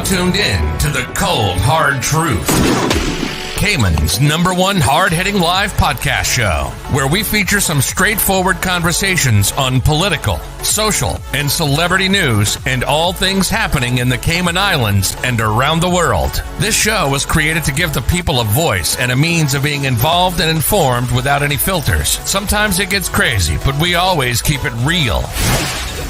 now tuned in to the cold, hard truth. Cayman's #1 hard-hitting live podcast show, where we feature some straightforward conversations on political, social, and celebrity news and all things happening in the Cayman Islands and around the world. This show was created to give the people a voice and a means of being involved and informed without any filters. Sometimes it gets crazy, but we always keep it real.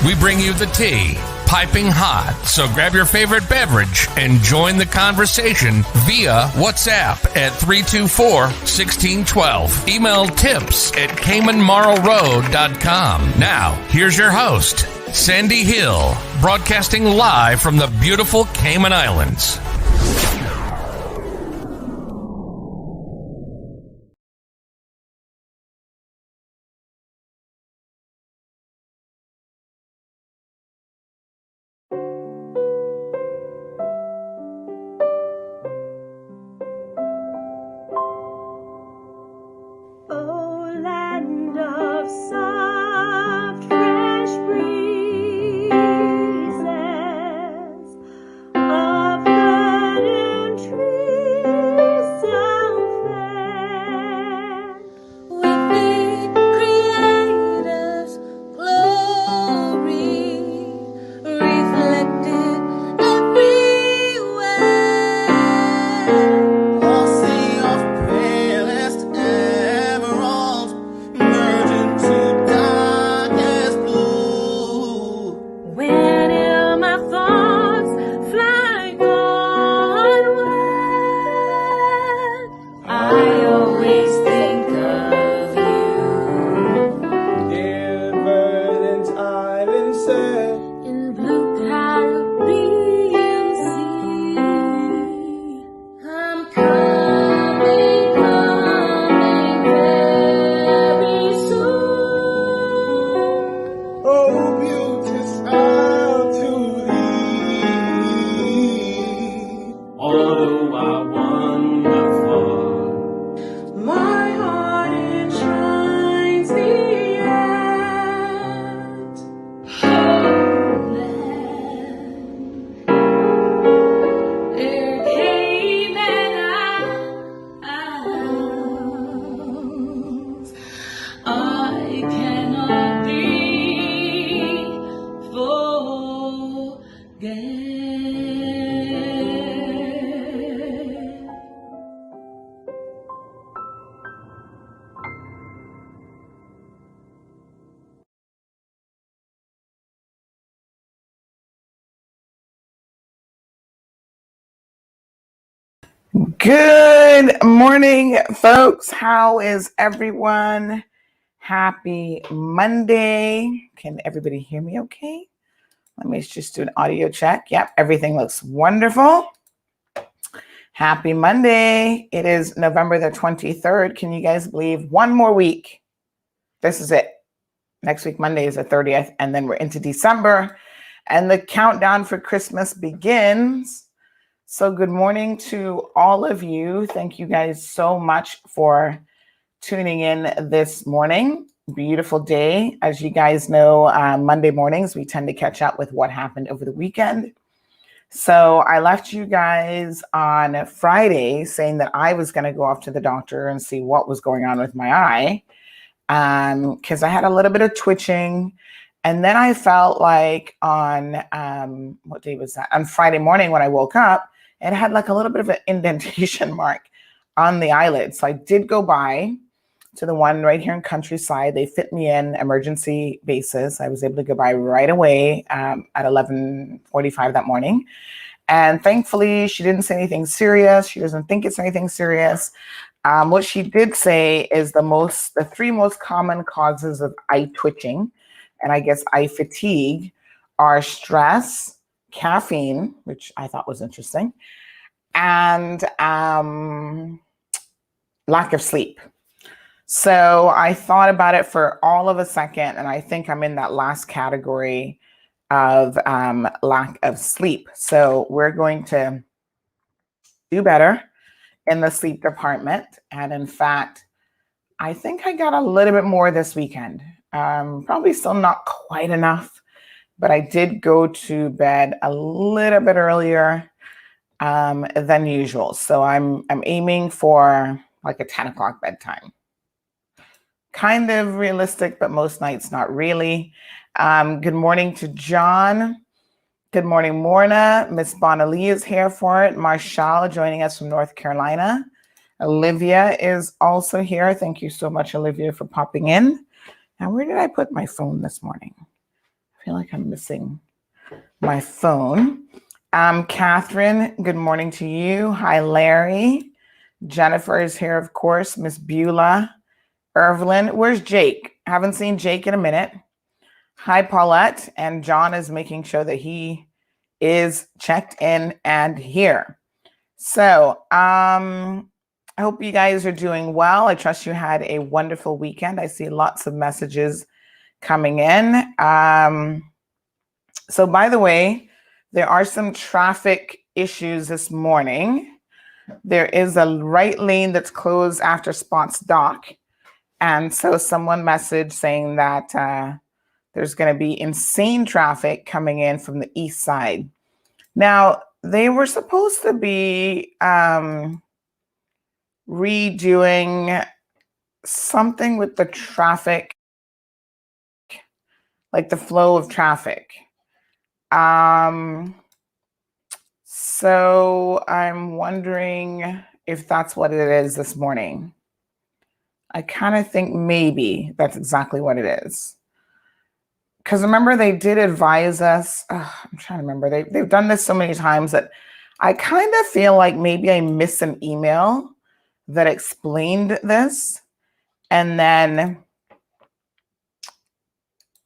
We bring you the tea, piping hot, so grab your favorite beverage and join the conversation via WhatsApp at 324-1612. Email tips at CaymanMarlRoad.com. Now, here's your host, Sandy Hill, broadcasting live from the beautiful Cayman Islands. Good morning, folks. How is everyone? Happy Monday. Can everybody hear me okay? Let me just do an audio check. Yep, everything looks wonderful. Happy Monday. It is November the 23rd. Can you guys believe one more week? This is it. Next week, Monday is the 30th, and then we're into December, and the countdown for Christmas begins. So good morning to all of you. Thank you guys so much for tuning in this morning. Beautiful day. As you guys know, Monday mornings, we tend to catch up with what happened over the weekend. So I left you guys on Friday saying that I was going to go off to the doctor and see what was going on with my eye, because I had a little bit of twitching. And then I felt like on, what day was that? On Friday morning when I woke up, it had like a little bit of an indentation mark on the eyelid. So I did go by to the one right here in Countryside. They fit me in emergency basis. I was able to go by right away at 11:45 that morning. And thankfully, she didn't say anything serious. She doesn't think it's anything serious. What she did say is the three most common causes of eye twitching, and I guess eye fatigue, are stress, caffeine, which I thought was interesting, and lack of sleep. So I thought about it for all of a second, and I think I'm in that last category of lack of sleep. So we're going to do better in the sleep department. And in fact, I think I got a little bit more this weekend. Probably still not quite enough, but I did go to bed a little bit earlier. than usual. So I'm aiming for like a 10 o'clock bedtime. Kind of realistic, but most nights not really. Good morning to John. Good morning, Morna. Miss Bonalee is here for it. Marshall joining us from North Carolina. Olivia is also here. Thank you so much, Olivia, for popping in. Now, where did I put my phone this morning? I feel like I'm missing my phone. Catherine, good morning to you. Hi, Larry. Jennifer is here, of course. Miss Beulah. Irvelyn. Where's Jake? Haven't seen Jake in a minute. Hi, Paulette. And John is making sure that he is checked in and here. So I hope you guys are doing well. I trust you had a wonderful weekend. I see lots of messages coming in. So by the way, there are some traffic issues this morning. There is a right lane that's closed after Spots Dock. And so someone messaged saying that there's going to be insane traffic coming in from the east side. Now, they were supposed to be redoing something with the traffic, like the flow of traffic. So I'm wondering if that's what it is this morning. I kind of think maybe that's exactly what it is. Because remember, they did advise us. I'm trying to remember. They've done this so many times that I kind of feel like maybe I missed an email that explained this. And then,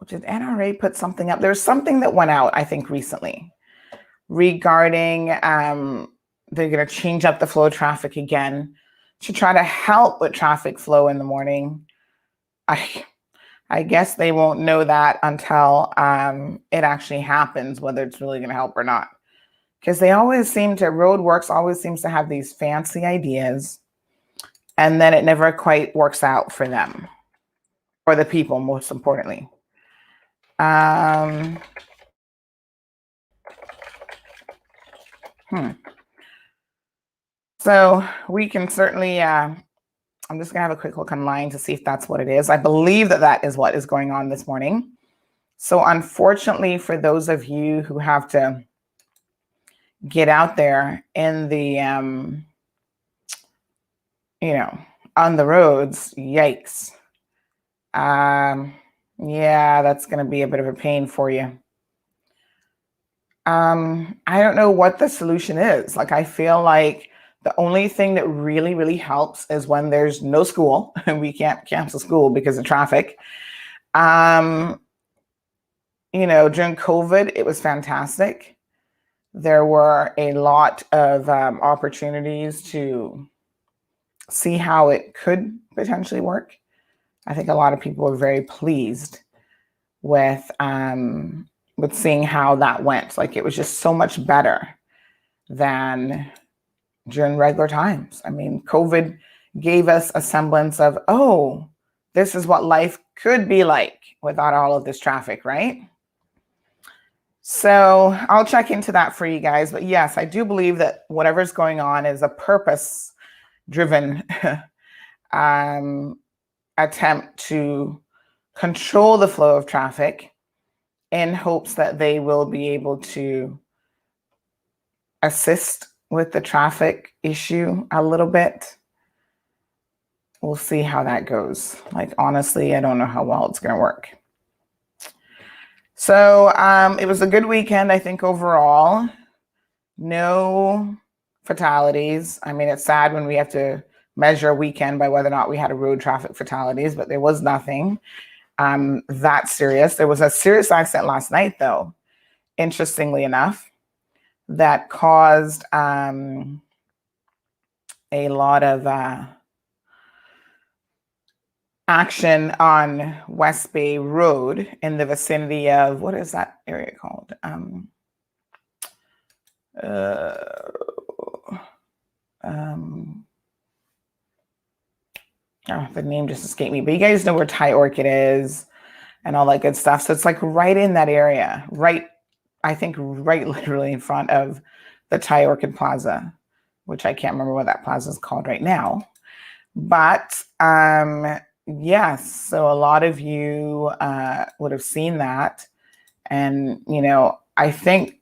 did NRA put something up? There's something that went out, I think, recently regarding they're going to change up the flow of traffic again to try to help with traffic flow in the morning. I guess they won't know that until it actually happens, whether it's really going to help or not. Because Roadworks always seems to have these fancy ideas, and then it never quite works out for them, or the people, most importantly. So we can certainly, I'm just going to have a quick look online to see if that's what it is. I believe that is what is going on this morning. So unfortunately, for those of you who have to get out there in the, on the roads, yikes. Yeah, that's going to be a bit of a pain for you. I don't know what the solution is. Like, I feel like the only thing that really, really helps is when there's no school and we can't cancel school because of traffic. During COVID, it was fantastic. There were a lot of opportunities to see how it could potentially work. I think a lot of people were very pleased with seeing how that went. Like, it was just so much better than during regular times. I mean, COVID gave us a semblance of, oh, this is what life could be like without all of this traffic, right? So I'll check into that for you guys. But yes, I do believe that whatever's going on is a purpose-driven attempt to control the flow of traffic in hopes that they will be able to assist with the traffic issue a little bit. We'll see how that goes. Like, honestly, I don't know how well it's going to work. So it was a good weekend, I think, overall. No fatalities. I mean, it's sad when we have to measure a weekend by whether or not we had a road traffic fatalities, but there was nothing that serious. There was a serious accident last night, though, interestingly enough, that caused a lot of action on West Bay Road in the vicinity of, what is that area called? The name just escaped me, but you guys know where Thai Orchid is and all that good stuff. So it's like right in that area, right literally in front of the Thai Orchid Plaza, which I can't remember what that plaza is called right now. But yes, so a lot of you would have seen that. And, I think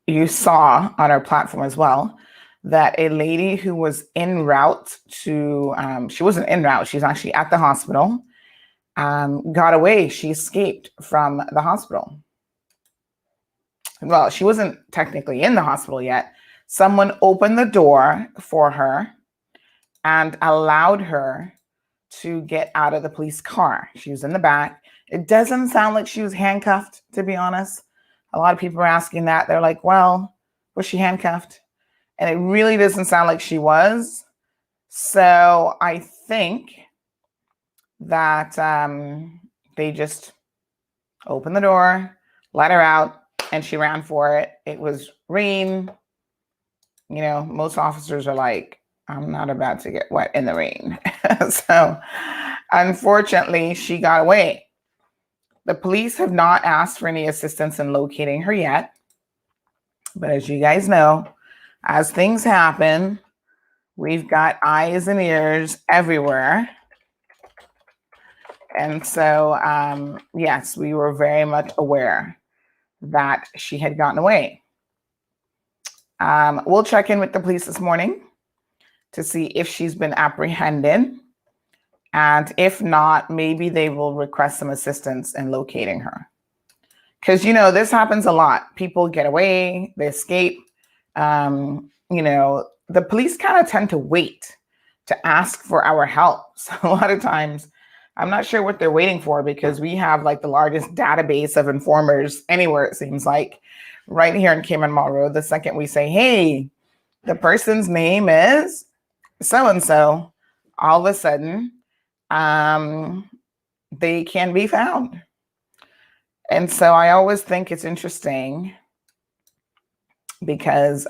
you saw on our platform as well that a lady who was en route to, she wasn't en route, she's actually at the hospital, got away. She escaped from the hospital. Well, she wasn't technically in the hospital yet. Someone opened the door for her and allowed her to get out of the police car. She was in the back. It doesn't sound like she was handcuffed, to be honest. A lot of people are asking that. They're like, well, was she handcuffed? And it really doesn't sound like she was. So I think that they just opened the door, let her out, and she ran for it. It was rain. Most officers are like, I'm not about to get wet in the rain. So unfortunately, she got away. The police have not asked for any assistance in locating her yet. But as you guys know, as things happen, we've got eyes and ears everywhere. And so, yes, we were very much aware that she had gotten away. We'll check in with the police this morning to see if she's been apprehended. And if not, maybe they will request some assistance in locating her. Because, this happens a lot. People get away, they escape. The police kind of tend to wait to ask for our help. So a lot of times, I'm not sure what they're waiting for, because we have like the largest database of informers anywhere, it seems like, right here in Cayman Mall Road. The second we say, hey, the person's name is so-and-so, all of a sudden, they can be found. And so I always think it's interesting because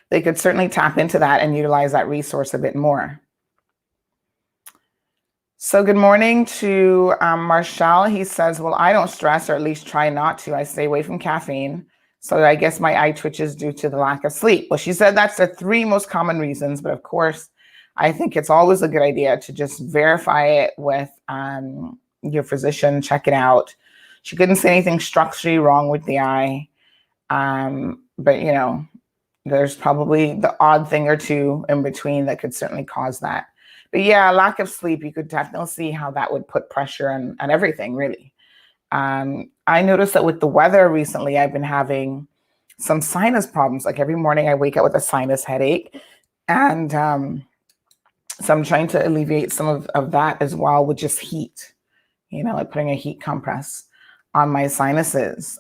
they could certainly tap into that and utilize that resource a bit more. So good morning to Marshall. He says, well, I don't stress, or at least try not to. I stay away from caffeine. So I guess my eye twitches due to the lack of sleep. Well, she said that's the 3 most common reasons. But of course, I think it's always a good idea to just verify it with your physician, check it out. She couldn't say anything structurally wrong with the eye. But, there's probably the odd thing or two in between that could certainly cause that. But yeah, lack of sleep, you could definitely see how that would put pressure on everything, really. I noticed that with the weather recently, I've been having some sinus problems. Like every morning I wake up with a sinus headache. And so I'm trying to alleviate some of that as well with just heat, like putting a heat compress on my sinuses.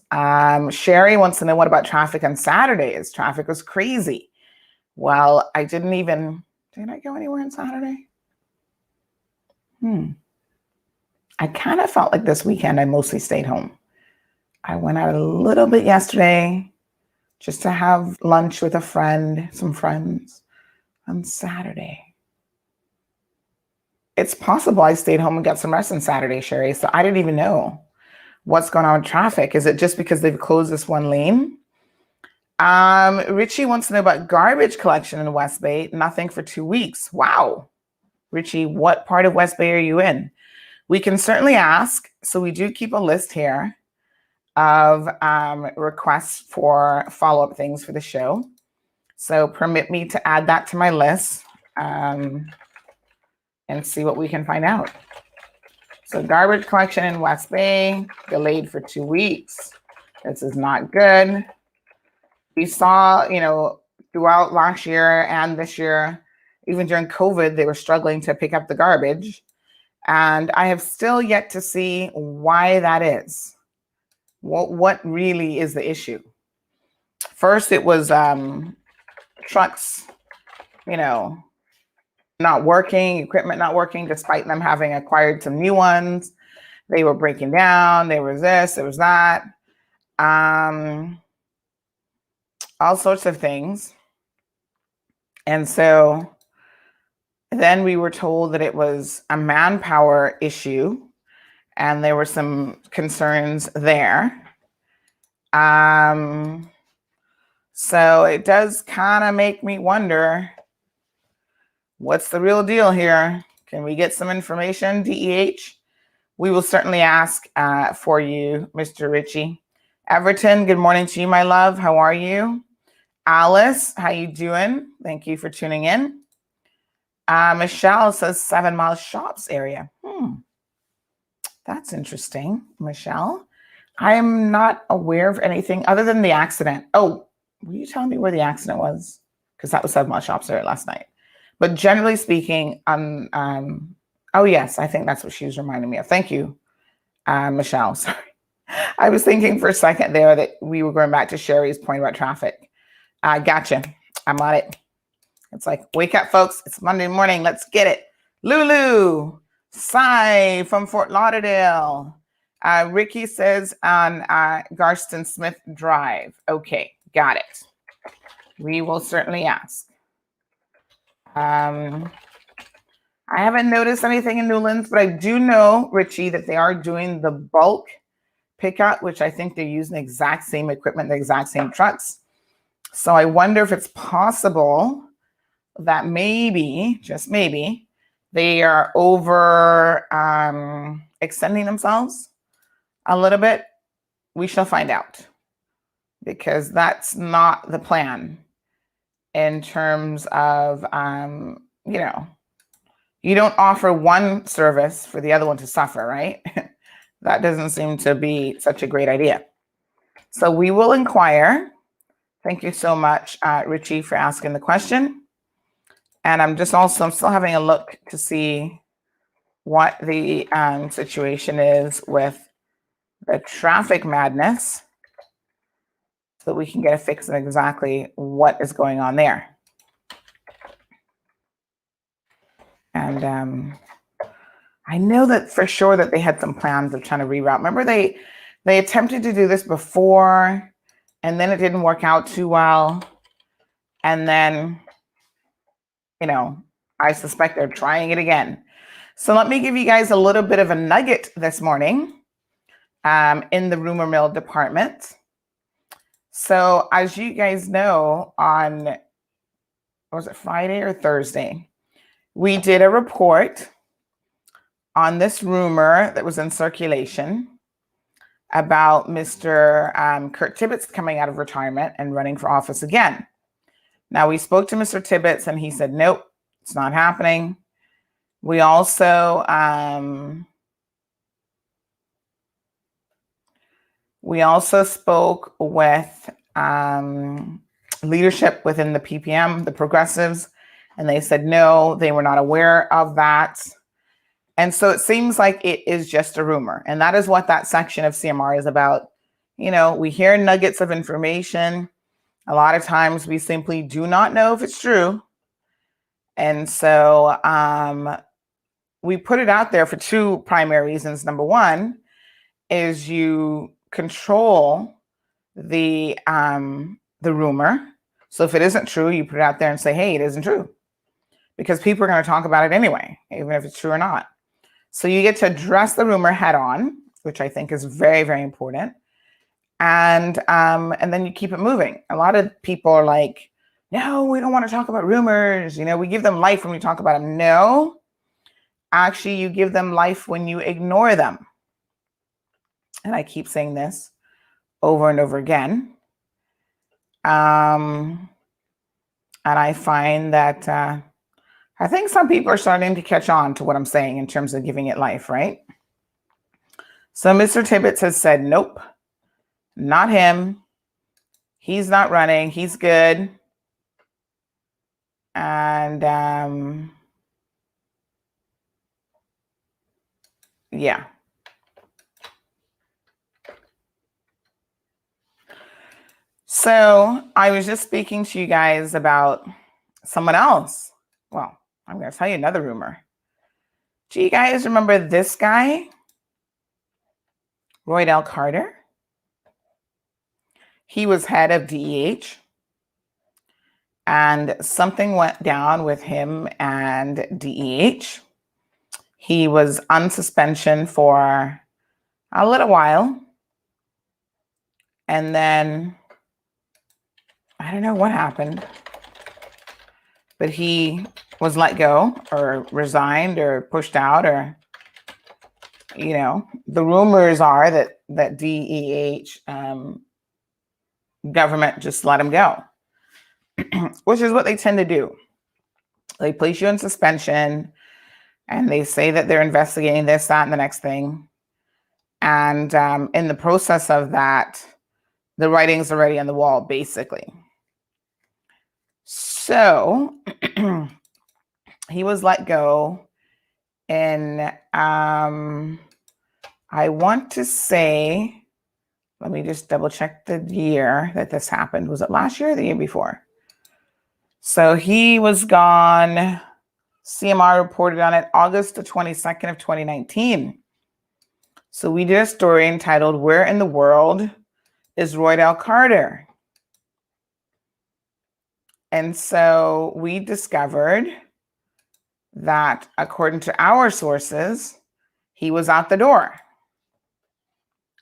Sherry wants to know, what about traffic on Saturdays? Traffic was crazy. Well, did I go anywhere on Saturday? I kind of felt like this weekend I mostly stayed home. I went out a little bit yesterday just to have lunch with some friends on Saturday. It's possible I stayed home and got some rest on Saturday, Sherry. So I didn't even know what's going on with traffic. Is it just because they've closed this one lane? Richie wants to know about garbage collection in West Bay. Nothing for 2 weeks. Wow. Richie, what part of West Bay are you in? We can certainly ask. So we do keep a list here of requests for follow-up things for the show. So permit me to add that to my list and see what we can find out. So garbage collection in West Bay, delayed for 2 weeks. This is not good. We saw, throughout last year and this year, even during COVID, they were struggling to pick up the garbage. And I have still yet to see why that is. What really is the issue? First, it was trucks, not working, equipment not working, despite them having acquired some new ones. They were breaking down. There was this, there was that. All sorts of things. And so then we were told that it was a manpower issue and there were some concerns there. So it does kind of make me wonder, what's the real deal here? Can we get some information, DEH? We will certainly ask for you, Mr. Ritchie. Everton, good morning to you, my love. How are you? Alice, how you doing? Thank you for tuning in. Michelle says 7 Mile Shops area. That's interesting, Michelle. I'm not aware of anything other than the accident. Oh, will you tell me where the accident was? Because that was 7 Mile Shops area last night. But generally speaking, oh yes, I think that's what she was reminding me of. Thank you, Michelle. Sorry. I was thinking for a second there that we were going back to Sherry's point about traffic. Gotcha. I'm on it. It's like, wake up, folks. It's Monday morning. Let's get it. Lulu, Cy from Fort Lauderdale. Ricky says on Garston Smith Drive. Okay, got it. We will certainly ask. I haven't noticed anything in Newlands, but I do know, Richie, that they are doing the bulk pickup, which I think they're using the exact same equipment, the exact same trucks. So I wonder if it's possible that maybe, just maybe, they are over extending themselves a little bit. We shall find out, because that's not the plan in terms of, you don't offer one service for the other one to suffer, right? That doesn't seem to be such a great idea. So we will inquire. Thank you so much, Richie, for asking the question. And I'm still having a look to see what the situation is with the traffic madness, so that we can get a fix on exactly what is going on there. And I know that for sure that they had some plans of trying to reroute. Remember, they attempted to do this before, and then it didn't work out too well. And then, I suspect they're trying it again. So let me give you guys a little bit of a nugget this morning in the rumor mill department. So as you guys know, on, was it Friday or Thursday, we did a report on this rumor that was in circulation about Mr. Kurt Tibbetts coming out of retirement and running for office again. Now, we spoke to Mr. Tibbetts and he said, nope, it's not happening. We also spoke with leadership within the PPM, the progressives, and they said no, they were not aware of that. And so it seems like it is just a rumor. And that is what that section of CMR is about. We hear nuggets of information. A lot of times we simply do not know if it's true. And so we put it out there for two primary reasons. Number one is you control the rumor. So if it isn't true, you put it out there and say, hey, it isn't true. Because people are going to talk about it anyway, even if it's true or not. So you get to address the rumor head on, which I think is very, very important. And then you keep it moving. A lot of people are like, no, we don't want to talk about rumors. We give them life when we talk about them. No, actually, you give them life when you ignore them. And I keep saying this over and over again. And I find that I think some people are starting to catch on to what I'm saying in terms of giving it life, right? So Mr. Tibbetts has said, nope, not him. He's not running. He's good. And yeah. So I was just speaking to you guys about someone else. Well, I'm going to tell you another rumor. Do you guys remember this guy? Roy L. Carter? He was head of DEH. And something went down with him and DEH. He was on suspension for a little while. And then I don't know what happened, but he was let go or resigned or pushed out, or, the rumors are that DEH government just let him go, which is what they tend to do. They place you in suspension and they say that they're investigating this, that, and the next thing. And in the process of that, the writing's already on the wall, basically. So he was let go in, I want to say, let me just double check the year that this happened. Was it last year or the year before? So he was gone. CMR reported on it August the 22nd of 2019. So we did a story entitled, "Where in the World is Roydell Carter?" And so we discovered that, according to our sources, he was out the door.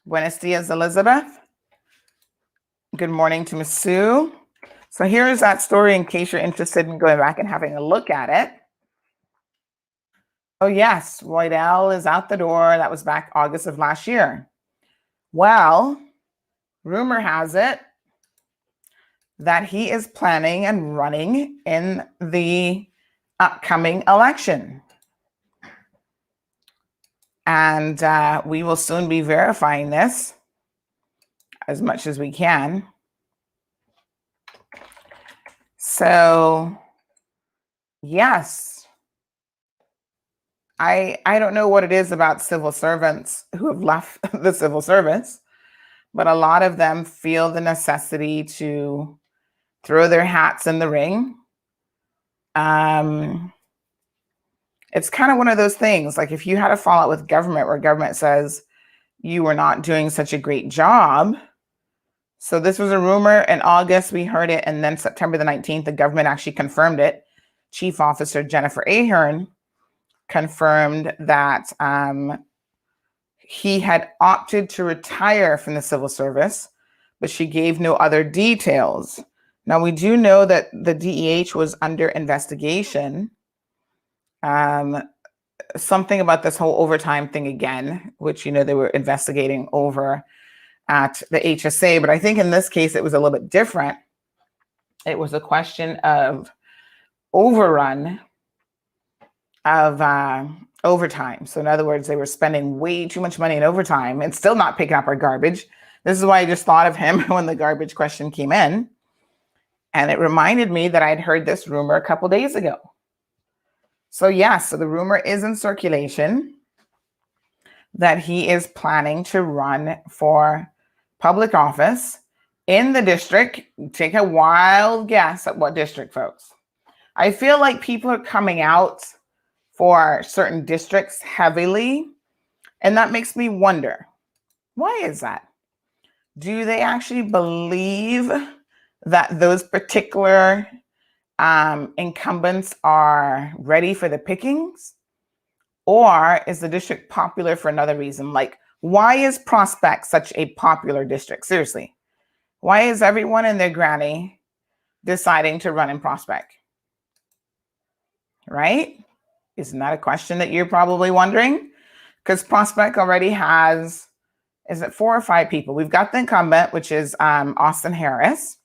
Buenos dias, Elizabeth. Good morning to Miss Sue. So here's that story in case you're interested in going back and having a look at it. Oh yes, Roydell is out the door. That was back August of last year. Well, rumor has it that he is planning and running in the upcoming election. And we will soon be verifying this as much as we can. So, yes, I don't know what it is about civil servants who have left the civil service, but a lot of them feel the necessity to throw their hats in the ring. It's kind of one of those things, like if you had a fallout with government where government says you were not doing such a great job. So this was a rumor in August, we heard it, and then September the 19th, the government actually confirmed it. Chief Officer Jennifer Ahern confirmed that he had opted to retire from the civil service, but she gave no other details. Now, we do know that the DEH was under investigation. Something about this whole overtime thing again, which, they were investigating over at the HSA. But I think in this case, it was a little bit different. It was a question of overrun of overtime. So in other words, they were spending way too much money in overtime and still not picking up our garbage. This is why I just thought of him when the garbage question came in. And it reminded me that I'd heard this rumor a couple days ago. So yes, so the rumor is in circulation that he is planning to run for public office in the district. Take a wild guess at what district, folks. I feel like people are coming out for certain districts heavily, and that makes me wonder, why is that? Do they actually believe that those particular incumbents are ready for the pickings? Or is the district popular for another reason? Like, why is Prospect such a popular district? Seriously, why is everyone and their granny deciding to run in Prospect? Right? Isn't that a question that you're probably wondering? Because Prospect already has, is it 4 or 5 people? We've got the incumbent, which is Austin Harris.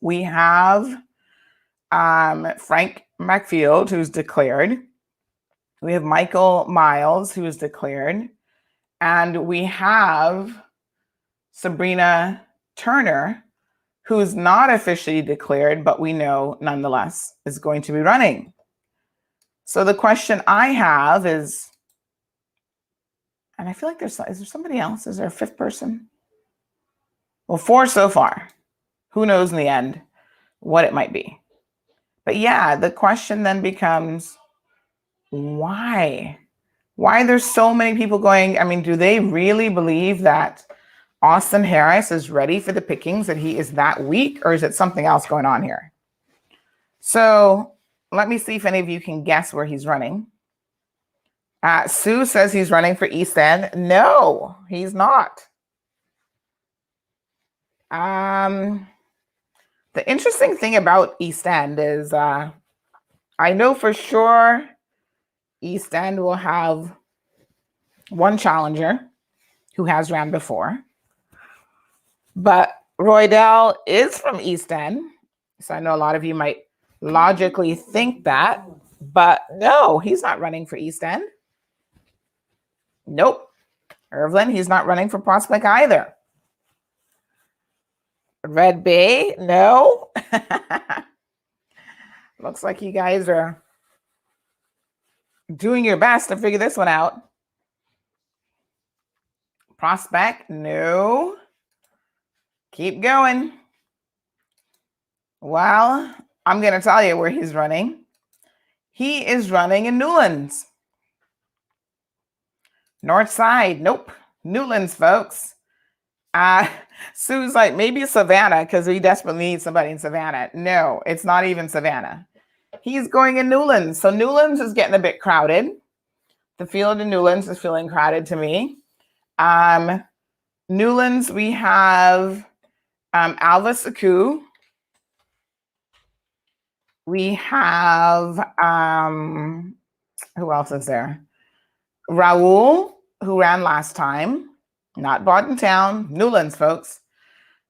We have Frank McField, who's declared. We have Michael Miles, who is declared. And we have Sabrina Turner, who's not officially declared, but we know nonetheless is going to be running. So the question I have is, and I feel like is there somebody else? Is there a 5th person? Well, 4 so far. Who knows in the end what it might be? But yeah, the question then becomes, why? Why there's so many people going? I mean, do they really believe that Austin Harris is ready for the pickings, that he is that weak, or is it something else going on here? So let me see if any of you can guess where he's running. Sue says he's running for East End. No, he's not. The interesting thing about East End is I know for sure East End will have one challenger who has ran before, but Roydell is from East End. So I know a lot of you might logically think that, but no, he's not running for East End. Nope. Irvlin, he's not running for Prospect either. Red Bay, no. Looks like you guys are doing your best to figure this one out. Prospect, no. Keep going. Well, I'm going to tell you where he's running. He is running in Newlands. North Side, nope. Newlands, folks. Sue's like, maybe Savannah, because we desperately need somebody in Savannah. No, it's not even Savannah. He's going in Newlands. So Newlands is getting a bit crowded. The field in Newlands is feeling crowded to me. Newlands, we have Alva Saku. We have, who else is there? Raul, who ran last time. Not Bordentown, Newlands, folks.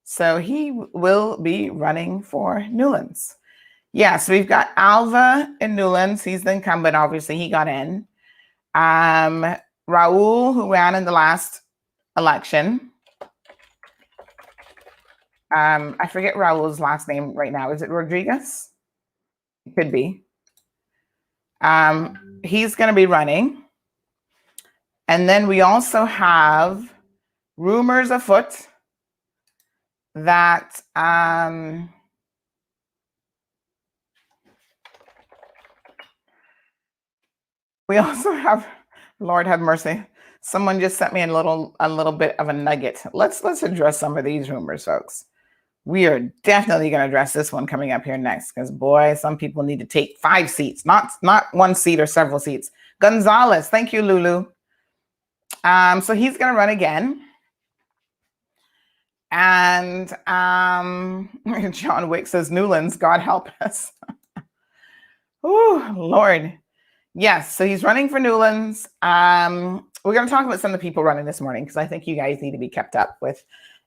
So he will be running for Newlands. Yes, we've got Alva in Newlands. He's the incumbent, obviously. He got in. Raul, who ran in the last election. I forget Raul's last name right now. Is it Rodriguez? It could be. He's going to be running. And then we also have rumors afoot that we also have, Lord have mercy, someone just sent me a little bit of a nugget. Let's address some of these rumors, folks. We are definitely going to address this one coming up here next, because boy, some people need to take 5 seats, not 1 seat or several seats. Gonzalez, thank you, Lulu. So he's going to run again. And John Wick says, Newlands, God help us. Oh, Lord. Yes, so he's running for Newlands. We're going to talk about some of the people running this morning, because I think you guys need to be kept up with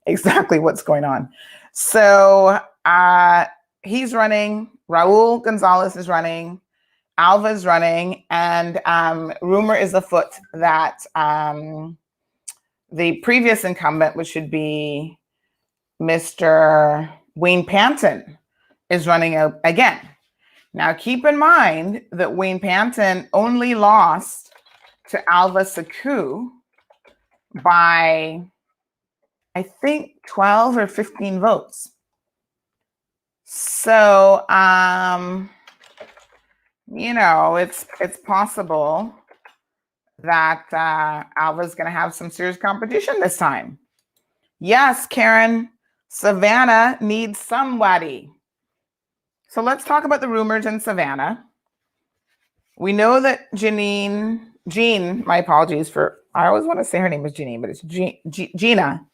exactly what's going on. So he's running. Raul Gonzalez is running. Alva is running. And rumor is afoot that the previous incumbent, which should be Mr. Wayne Panton, is running again. Now, keep in mind that Wayne Panton only lost to Alva Saku by, I think, 12 or 15 votes. So, it's possible that Alva's going to have some serious competition this time. Yes, Karen, Savannah needs somebody. So let's talk about the rumors in Savannah. We know that Jean, my apologies for, I always want to say her name is Janine, but it's Gina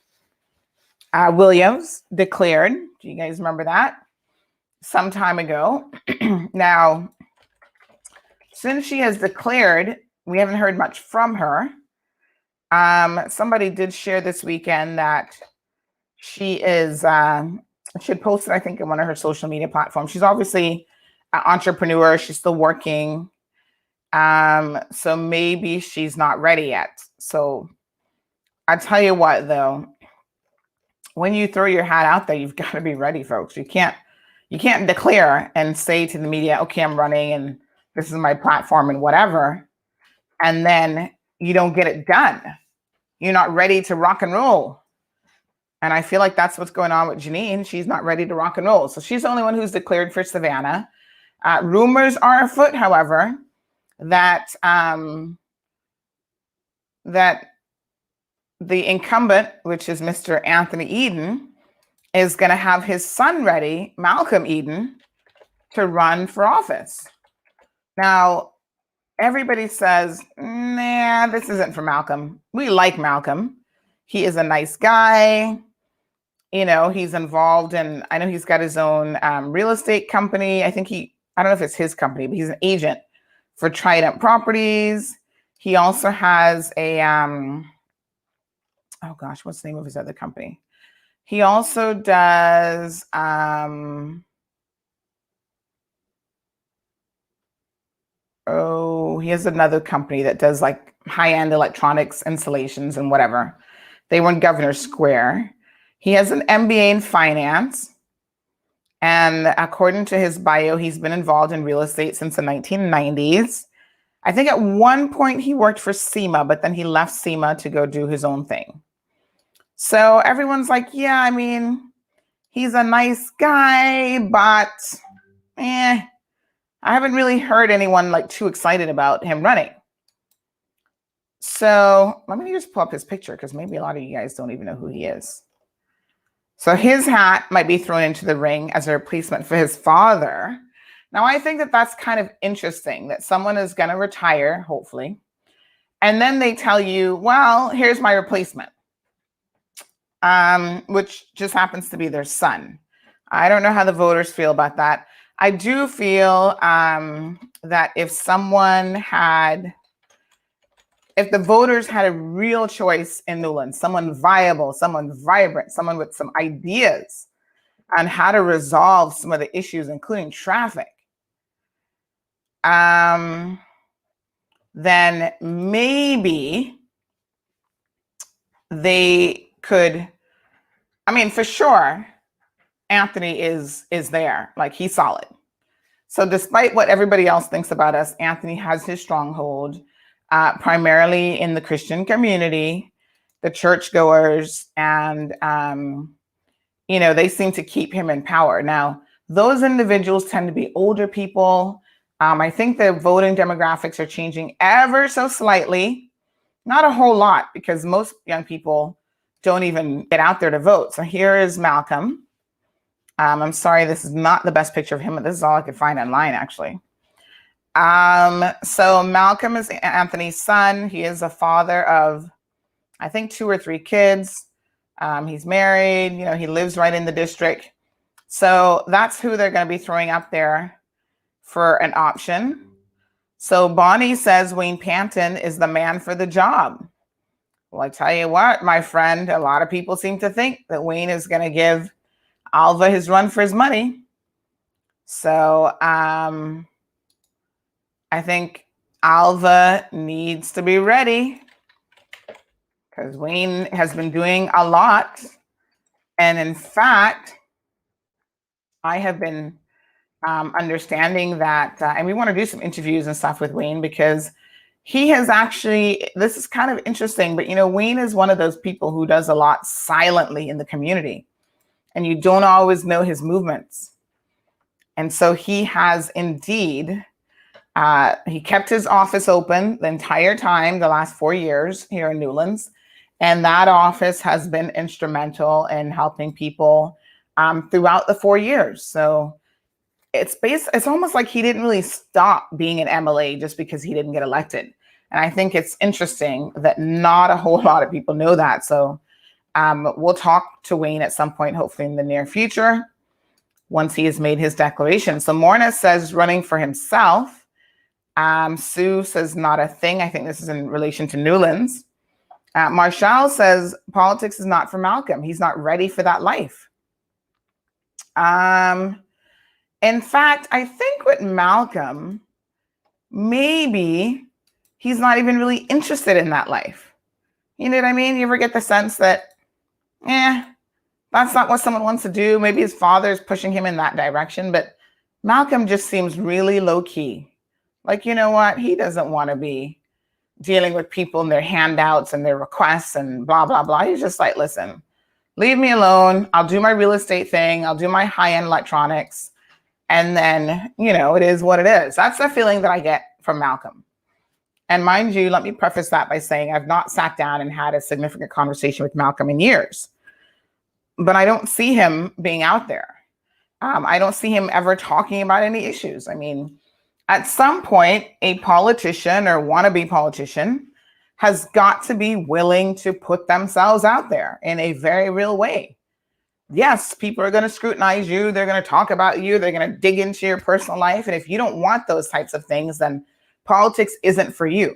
Williams declared. Do you guys remember that? Some time ago. Now, since she has declared, we haven't heard much from her. Somebody did share this weekend that she is, she had posted, I think, in one of her social media platforms. She's obviously an entrepreneur. She's still working. So maybe she's not ready yet. So I tell you what, though, when you throw your hat out there, you've got to be ready, folks. You can't declare and say to the media, okay, I'm running and this is my platform and whatever, and then you don't get it done. You're not ready to rock and roll. And I feel like that's what's going on with Janine. She's not ready to rock and roll. So she's the only one who's declared for Savannah. Rumors are afoot, however, that that the incumbent, which is Mr. Anthony Eden, is going to have his son ready, Malcolm Eden, to run for office. Now, everybody says, nah, this isn't for Malcolm. We like Malcolm. He is a nice guy. He's involved in, I know he's got his own real estate company. I don't know if it's his company, but he's an agent for Trident Properties. He also has a, oh gosh, what's the name of his other company? He also does, he has another company that does like high-end electronics installations and whatever. They were in Governor Square. He has an MBA in finance. And according to his bio, he's been involved in real estate since the 1990s. I think at one point he worked for SEMA, but then he left SEMA to go do his own thing. So everyone's like, yeah, I mean, he's a nice guy, but I haven't really heard anyone like too excited about him running. So let me just pull up his picture because maybe a lot of you guys don't even know who he is. So his hat might be thrown into the ring as a replacement for his father. Now, I think that that's kind of interesting that someone is going to retire, hopefully, and then they tell you, well, here's my replacement, which just happens to be their son. I don't know how the voters feel about that. I do feel that if the voters had a real choice in Newlands, someone viable, someone vibrant, someone with some ideas on how to resolve some of the issues, including traffic, then maybe they could, I mean, for sure, Anthony is there, like he's solid. So despite what everybody else thinks about us, Anthony has his stronghold, primarily in the Christian community, the churchgoers, and, they seem to keep him in power. Now, those individuals tend to be older people. I think the voting demographics are changing ever so slightly, not a whole lot, because most young people don't even get out there to vote. So here is Malcolm. I'm sorry, this is not the best picture of him, but this is all I could find online, actually. So Malcolm is Anthony's son. He is a father of, I think, 2 or 3 kids. He's married, he lives right in the district. So that's who they're going to be throwing up there for an option. So Bonnie says Wayne Panton is the man for the job. Well, I tell you what, my friend, a lot of people seem to think that Wayne is going to give Alva his run for his money. So I think Alva needs to be ready because Wayne has been doing a lot. And in fact, I have been understanding that, and we want to do some interviews and stuff with Wayne because he has actually, this is kind of interesting, but Wayne is one of those people who does a lot silently in the community, and you don't always know his movements. And so he has indeed, he kept his office open the entire time, the last 4 years here in Newlands. And that office has been instrumental in helping people throughout the 4 years. So it's almost like he didn't really stop being an MLA just because he didn't get elected. And I think it's interesting that not a whole lot of people know that. So we'll talk to Wayne at some point, hopefully in the near future, once he has made his declaration. So Morna says running for himself. Sue says not a thing. I think this is in relation to Newlands. Marshall says politics is not for Malcolm. He's not ready for that life. In fact, I think with Malcolm, maybe he's not even really interested in that life. You know what I mean? You ever get the sense that, that's not what someone wants to do. Maybe his father is pushing him in that direction, but Malcolm just seems really low key. Like, you know what? He doesn't want to be dealing with people and their handouts and their requests and blah, blah, blah. He's just like, listen, leave me alone. I'll do my real estate thing. I'll do my high-end electronics. And then, it is what it is. That's the feeling that I get from Malcolm. And mind you, let me preface that by saying I've not sat down and had a significant conversation with Malcolm in years. But I don't see him being out there. I don't see him ever talking about any issues. I mean, at some point, a politician or wannabe politician has got to be willing to put themselves out there in a very real way. yes, people are going to scrutinize you. They're going to talk about you. They're going to dig into your personal life. And if you don't want those types of things, then politics isn't for you.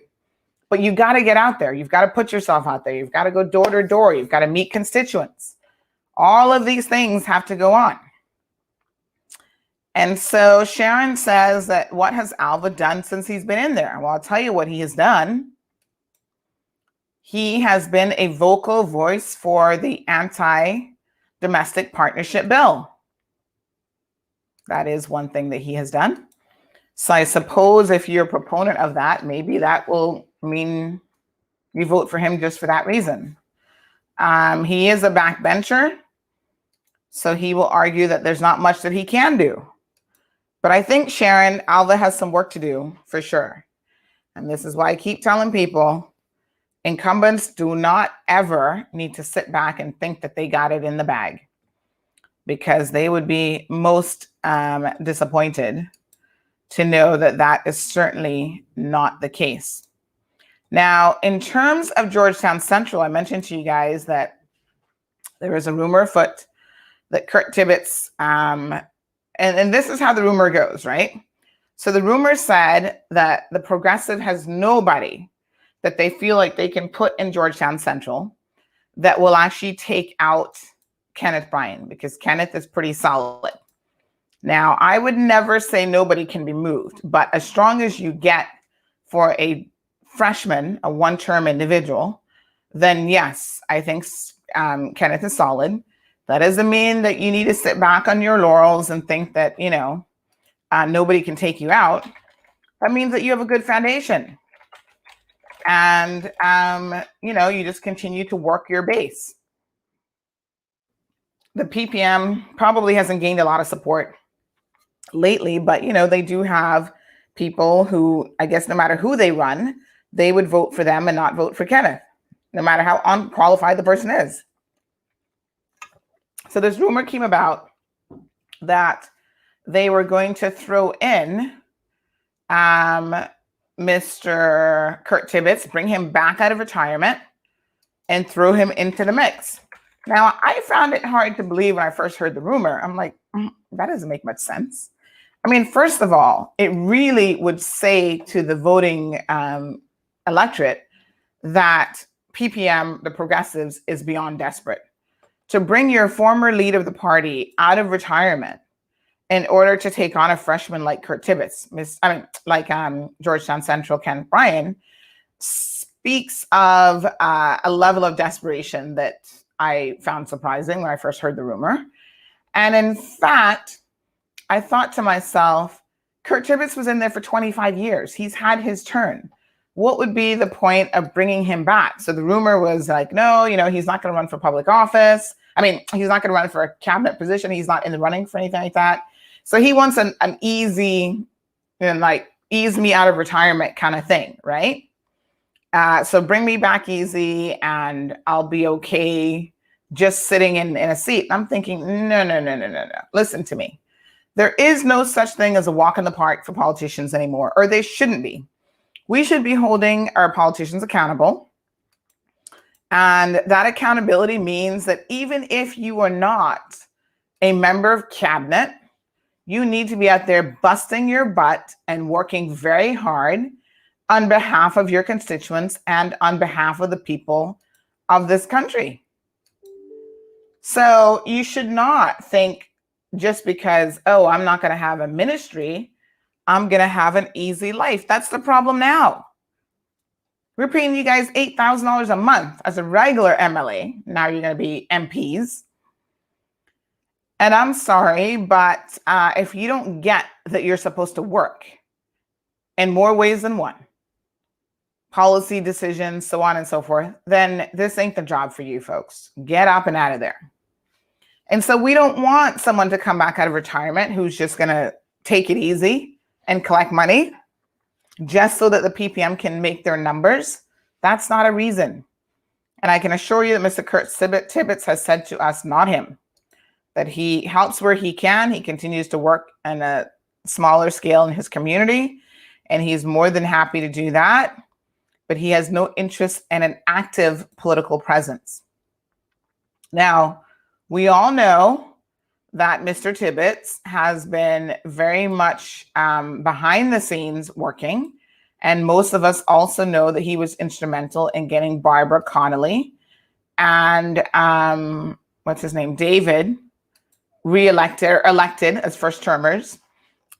But you got to get out there. You've got to put yourself out there. You've got to go door to door. You've got to meet constituents. All of these things have to go on. And so Sharon says that what has Alva done since he's been in there? Well, I'll tell you what he has done. He has been a vocal voice for the anti-domestic partnership bill. That is one thing that he has done. So I suppose if you're a proponent of that, maybe that will mean you vote for him just for that reason. He is a backbencher, so he will argue that there's not much that he can do. But I think Sharon, Alva has some work to do for sure. And this is why I keep telling people, incumbents do not ever need to sit back and think that they got it in the bag, because they would be most disappointed to know that that is certainly not the case. Now, in terms of Georgetown Central, I mentioned to you guys that there is a rumor afoot that Kurt Tibbetts, and this is how the rumor goes, right? So the rumor said that the Progressive has nobody that they feel like they can put in Georgetown Central that will actually take out Kenneth Bryan, because Kenneth is pretty solid. Now, I would never say nobody can be moved, but as strong as you get for a freshman, a one-term individual, then yes, I think Kenneth is solid. That doesn't mean that you need to sit back on your laurels and think that, nobody can take you out. That means that you have a good foundation. And, you just continue to work your base. The PPM probably hasn't gained a lot of support lately, but, they do have people who, I guess, no matter who they run, they would vote for them and not vote for Kenneth, no matter how unqualified the person is. So this rumor came about that they were going to throw in Mr. Kurt Tibbetts, bring him back out of retirement and throw him into the mix. Now, I found it hard to believe when I first heard the rumor. I'm like, that doesn't make much sense. I mean, first of all, it really would say to the voting electorate that PPM, the Progressives, is beyond desperate to bring your former lead of the party out of retirement in order to take on a freshman like Kurt Tibbetts, Georgetown Central Kenneth Bryan, speaks of a level of desperation that I found surprising when I first heard the rumor. And in fact, I thought to myself, Kurt Tibbetts was in there for 25 years. He's had his turn. What would be the point of bringing him back? So the rumor was like, no, he's not going to run for public office. I mean, he's not going to run for a cabinet position. He's not in the running for anything like that. So he wants an easy, ease me out of retirement kind of thing, right? So bring me back easy and I'll be okay just sitting in a seat. I'm thinking, no. Listen to me. There is no such thing as a walk in the park for politicians anymore, or they shouldn't be. We should be holding our politicians accountable. And that accountability means that even if you are not a member of cabinet, you need to be out there busting your butt and working very hard on behalf of your constituents and on behalf of the people of this country. So you should not think just because, I'm not going to have a ministry, I'm going to have an easy life. That's the problem now. We're paying you guys $8,000 a month as a regular MLA. Now you're going to be MPs. And I'm sorry, but if you don't get that you're supposed to work in more ways than one, policy decisions, so on and so forth, then this ain't the job for you folks. Get up and out of there. And so we don't want someone to come back out of retirement who's just going to take it easy and collect money just so that the PPM can make their numbers. That's not a reason. And I can assure you that Mr. Kurt Tibbetts has said to us, not him, that he helps where he can. He continues to work on a smaller scale in his community, and he's more than happy to do that. But he has no interest in an active political presence. Now, We all know that Mr. Tibbetts has been very much behind the scenes working. And most of us also know that he was instrumental in getting Barbara Connolly and what's his name, David, reelected or elected as first termers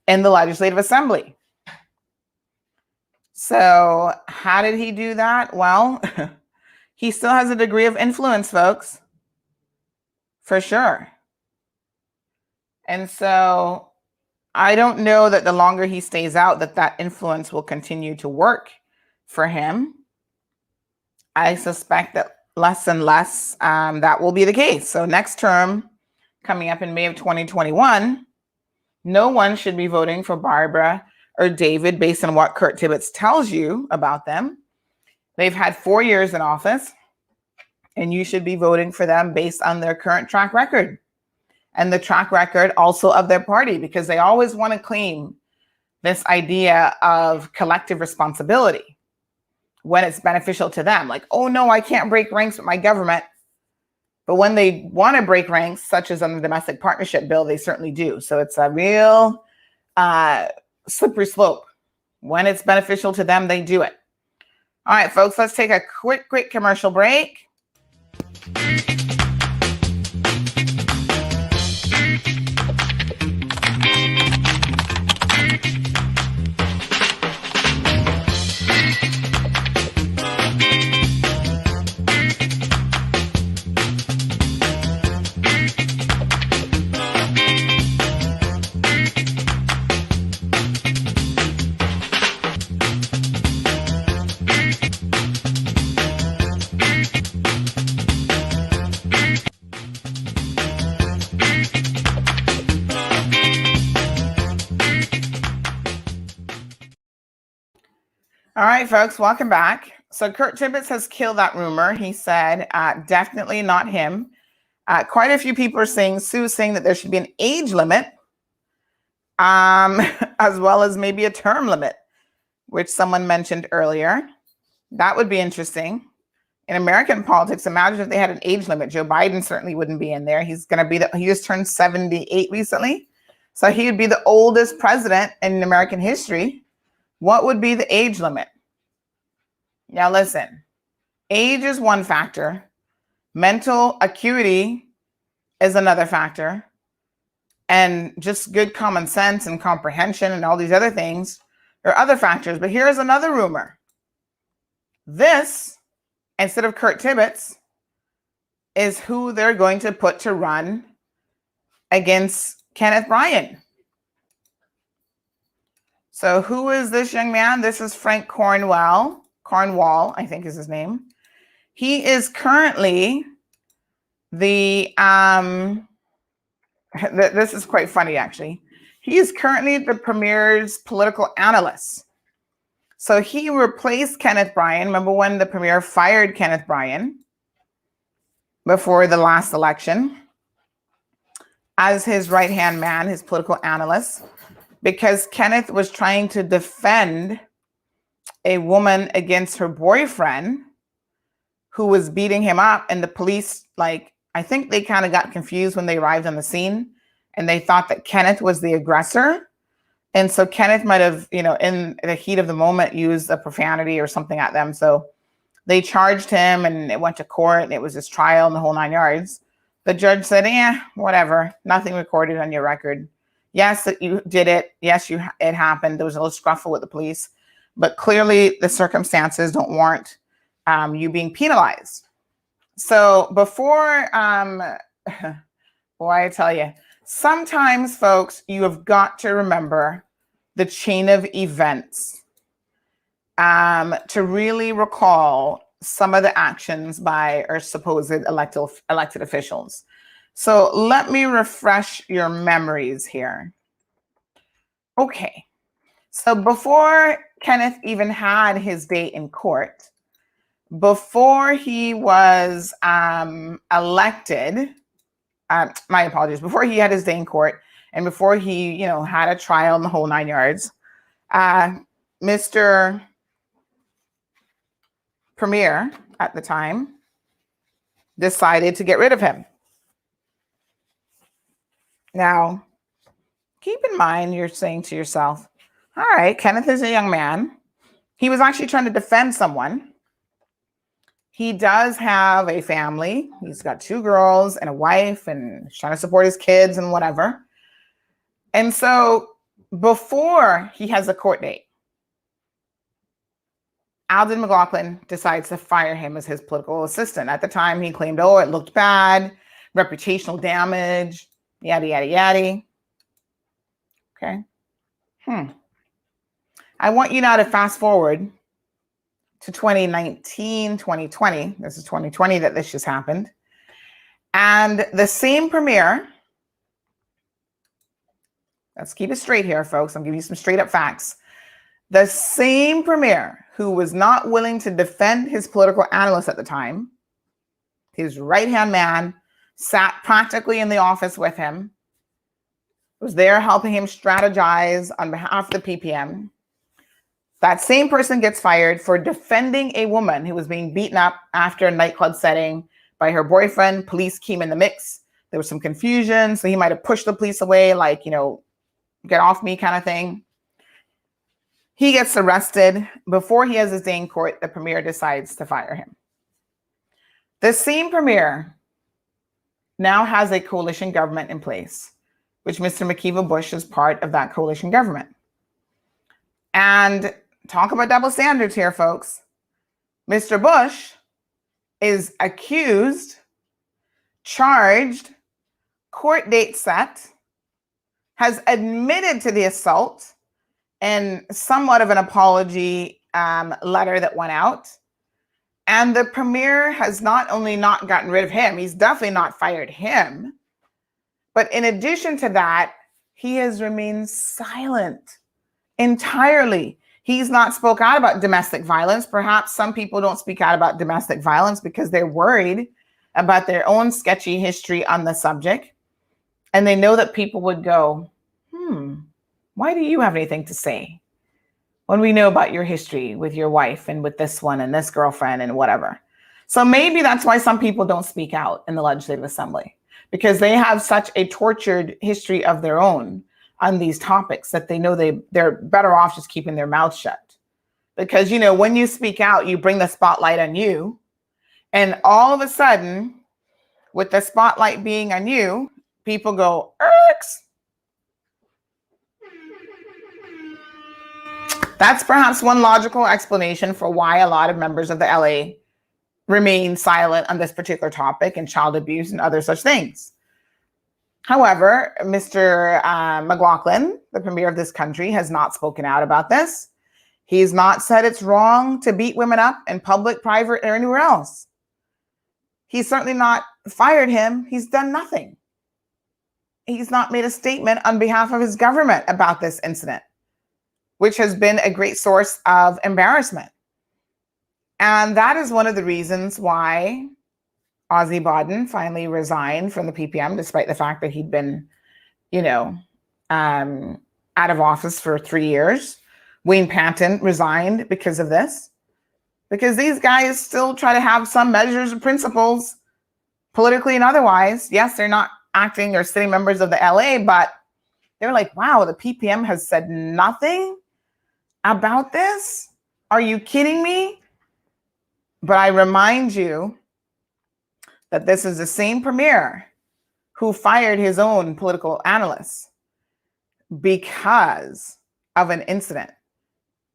in the Legislative Assembly. So how did he do that? Well, he still has a degree of influence, folks, for sure. And so I don't know that the longer he stays out, that influence will continue to work for him. I suspect that less and less that will be the case. So next term, coming up in May of 2021, no one should be voting for Barbara or David based on what Kurt Tibbetts tells you about them. They've had 4 years in office, and you should be voting for them based on their current track record and the track record also of their party, because they always want to claim this idea of collective responsibility when it's beneficial to them. Like, oh no, I can't break ranks with my government. But when they want to break ranks, such as on the domestic partnership bill, they certainly do. So it's a real slippery slope. When it's beneficial to them, they do it. All right, folks, let's take a quick commercial break. All right, folks, welcome back. So Kurt Tibbetts has killed that rumor. He said, definitely not him. Quite a few people are saying, Sue's saying that there should be an age limit, as well as maybe a term limit, which someone mentioned earlier. That would be interesting. In American politics, imagine if they had an age limit. Joe Biden certainly wouldn't be in there. He's going to be he just turned 78 recently. So he would be the oldest president in American history. What would be the age limit? Now, listen, age is one factor. Mental acuity is another factor. And just good common sense and comprehension and all these other things are other factors. But here's another rumor. This, instead of Kurt Tibbetts, is who they're going to put to run against Kenneth Bryan. So who is this young man? This is Frank Cornwall, I think is his name. He is currently the, this is quite funny actually. He is currently the Premier's political analyst. So he replaced Kenneth Bryan. Remember when the Premier fired Kenneth Bryan before the last election as his right-hand man, his political analyst, because Kenneth was trying to defend a woman against her boyfriend who was beating him up, and the police, I think they kind of got confused when they arrived on the scene, and they thought that Kenneth was the aggressor. And so Kenneth might have, in the heat of the moment, used a profanity or something at them. So they charged him, and it went to court, and it was his trial and the whole 9 yards. The judge said, whatever, nothing recorded on your record. Yes, that you did it. Yes, it happened. There was a little scruffle with the police, but clearly the circumstances don't warrant you being penalized. So before, boy, I tell you, sometimes, folks, you have got to remember the chain of events to really recall some of the actions by our supposed elected officials. So let me refresh your memories here. Okay, so before Kenneth even had his day in court, before he was elected, my apologies, before he had his day in court and before he, had a trial in the whole 9 yards, Mr. Premier at the time decided to get rid of him. Now, keep in mind, you're saying to yourself, all right, Kenneth is a young man. He was actually trying to defend someone. He does have a family. He's got 2 girls and a wife, and he's trying to support his kids and whatever. And so before he has a court date, Alden McLaughlin decides to fire him as his political assistant. At the time, he claimed, oh, it looked bad, reputational damage, yada, yada, yada. Okay. I want you now to fast forward to 2019, 2020. This is 2020 that this just happened. And the same premier, let's keep it straight here, folks. I'm giving you some straight up facts. The same premier who was not willing to defend his political analyst at the time, his right-hand man, sat practically in the office with him, was there helping him strategize on behalf of the PPM. That same person gets fired for defending a woman who was being beaten up after a nightclub setting by her boyfriend. Police came in the mix. There was some confusion, so he might have pushed the police away, like, get off me kind of thing. He gets arrested. Before he has his day in court, the premier decides to fire him. The same premier now has a coalition government in place, which Mr. McKeever Bush is part of that coalition government. And talk about double standards here, folks. Mr. Bush is accused, charged, court date set, has admitted to the assault, and somewhat of an apology letter that went out. And the premier has not only not gotten rid of him, he's definitely not fired him. But in addition to that, he has remained silent entirely. He's not spoke out about domestic violence. Perhaps some people don't speak out about domestic violence because they're worried about their own sketchy history on the subject. And they know that people would go, why do you have anything to say when we know about your history with your wife and with this one and this girlfriend and whatever? So maybe that's why some people don't speak out in the Legislative Assembly, because they have such a tortured history of their own on these topics that they know they're better off just keeping their mouth shut. Because, when you speak out, you bring the spotlight on you. And all of a sudden, with the spotlight being on you, people go, irks. That's perhaps one logical explanation for why a lot of members of the LA remain silent on this particular topic and child abuse and other such things. However, Mr. McLaughlin, the premier of this country, has not spoken out about this. He's not said it's wrong to beat women up in public, private, or anywhere else. He's certainly not fired him. He's done nothing. He's not made a statement on behalf of his government about this incident, which has been a great source of embarrassment. And that is one of the reasons why Ozzy Bodden finally resigned from the PPM, despite the fact that he'd been, out of office for 3 years. Wayne Panton resigned because of this, because these guys still try to have some measures and principles politically and otherwise. Yes, they're not acting or sitting members of the LA, but they're like, wow, the PPM has said nothing about this? Are you kidding me? But I remind you that this is the same premier who fired his own political analysts because of an incident.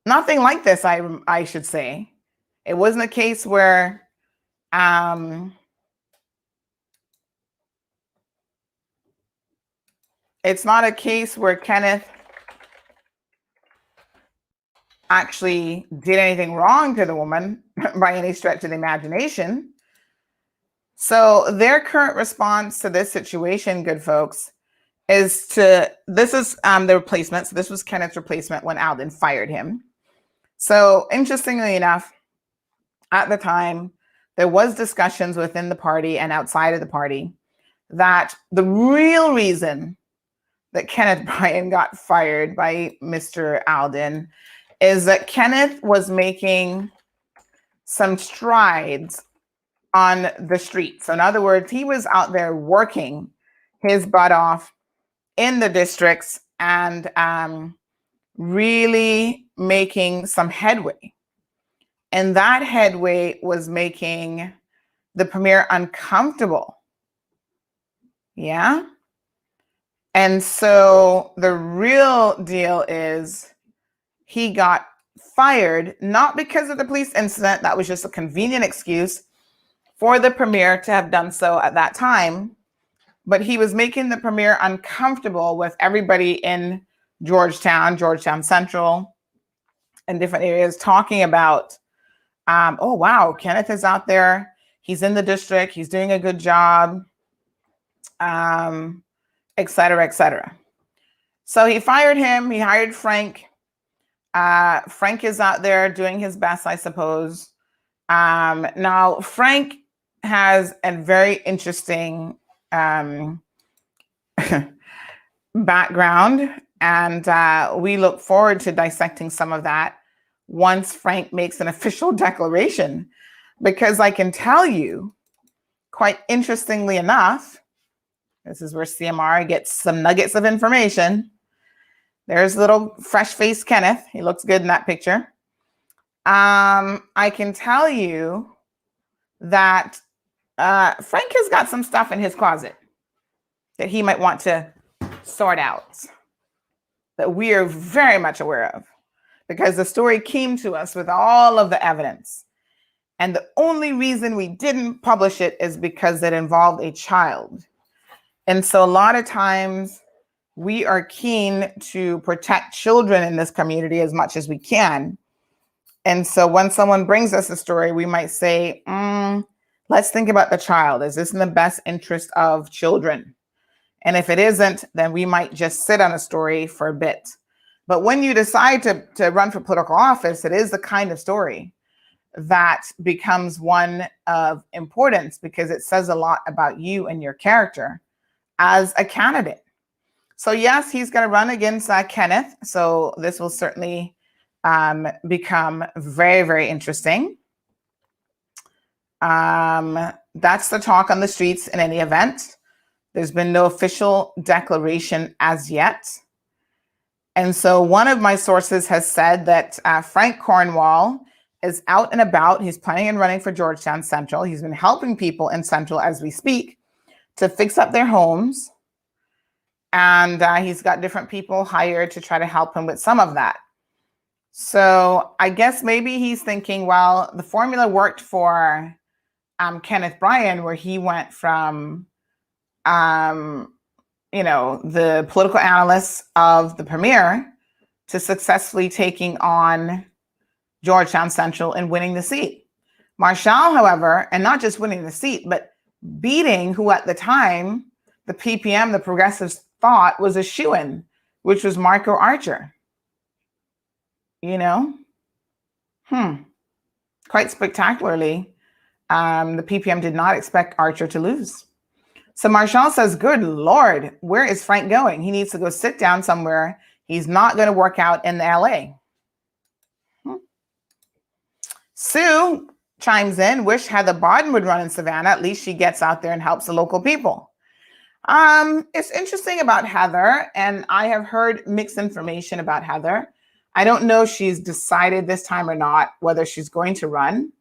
Nothing like this, I should say. It wasn't a case where it's not a case where Kenneth actually did anything wrong to the woman by any stretch of the imagination. So their current response to this situation, good folks, is this is the replacement. So this was Kenneth's replacement when Alden fired him. So interestingly enough, at the time, there was discussions within the party and outside of the party that the real reason that Kenneth Bryan got fired by Mr. Alden is that Kenneth was making some strides on the street. So in other words, he was out there working his butt off in the districts and really making some headway. And that headway was making the premier uncomfortable. Yeah. And so the real deal is he got fired, not because of the police incident. That was just a convenient excuse for the premier to have done so at that time. But he was making the premier uncomfortable with everybody in Georgetown Central, and different areas talking about, oh, wow, Kenneth is out there. He's in the district. He's doing a good job, et cetera, et cetera. So he fired him. He hired Frank. Frank is out there doing his best, I suppose. Now, Frank has a very interesting background, and we look forward to dissecting some of that once Frank makes an official declaration, because I can tell you, quite interestingly enough, this is where CMR gets some nuggets of information. There's little fresh-faced Kenneth. He looks good in that picture. I can tell you that Frank has got some stuff in his closet that he might want to sort out, that we are very much aware of, because the story came to us with all of the evidence. And the only reason we didn't publish it is because it involved a child. And so a lot of times we are keen to protect children in this community as much as we can. And so when someone brings us a story, we might say, let's think about the child. Is this in the best interest of children? And if it isn't, then we might just sit on a story for a bit. But when you decide to run for political office, it is the kind of story that becomes one of importance, because it says a lot about you and your character as a candidate. So yes, he's going to run against Kenneth. So this will certainly become very, very interesting. That's the talk on the streets in any event. There's been no official declaration as yet. And so one of my sources has said that Frank Cornwall is out and about. He's planning on running for Georgetown Central. He's been helping people in Central as we speak to fix up their homes. And he's got different people hired to try to help him with some of that. So I guess maybe he's thinking, well, the formula worked for Kenneth Bryan, where he went from, the political analyst of the premier to successfully taking on Georgetown Central and winning the seat. Marshall, however, and not just winning the seat, but beating who at the time the PPM, the progressives, thought was a shoo-in, which was Marco Archer. Quite spectacularly, the PPM did not expect Archer to lose. So Marshall says, good Lord, where is Frank going? He needs to go sit down somewhere. He's not going to work out in the LA. Sue chimes in, wish Heather Barden would run in Savannah. At least she gets out there and helps the local people. It's interesting about Heather, and I have heard mixed information about Heather. I don't know if she's decided this time or not whether she's going to run.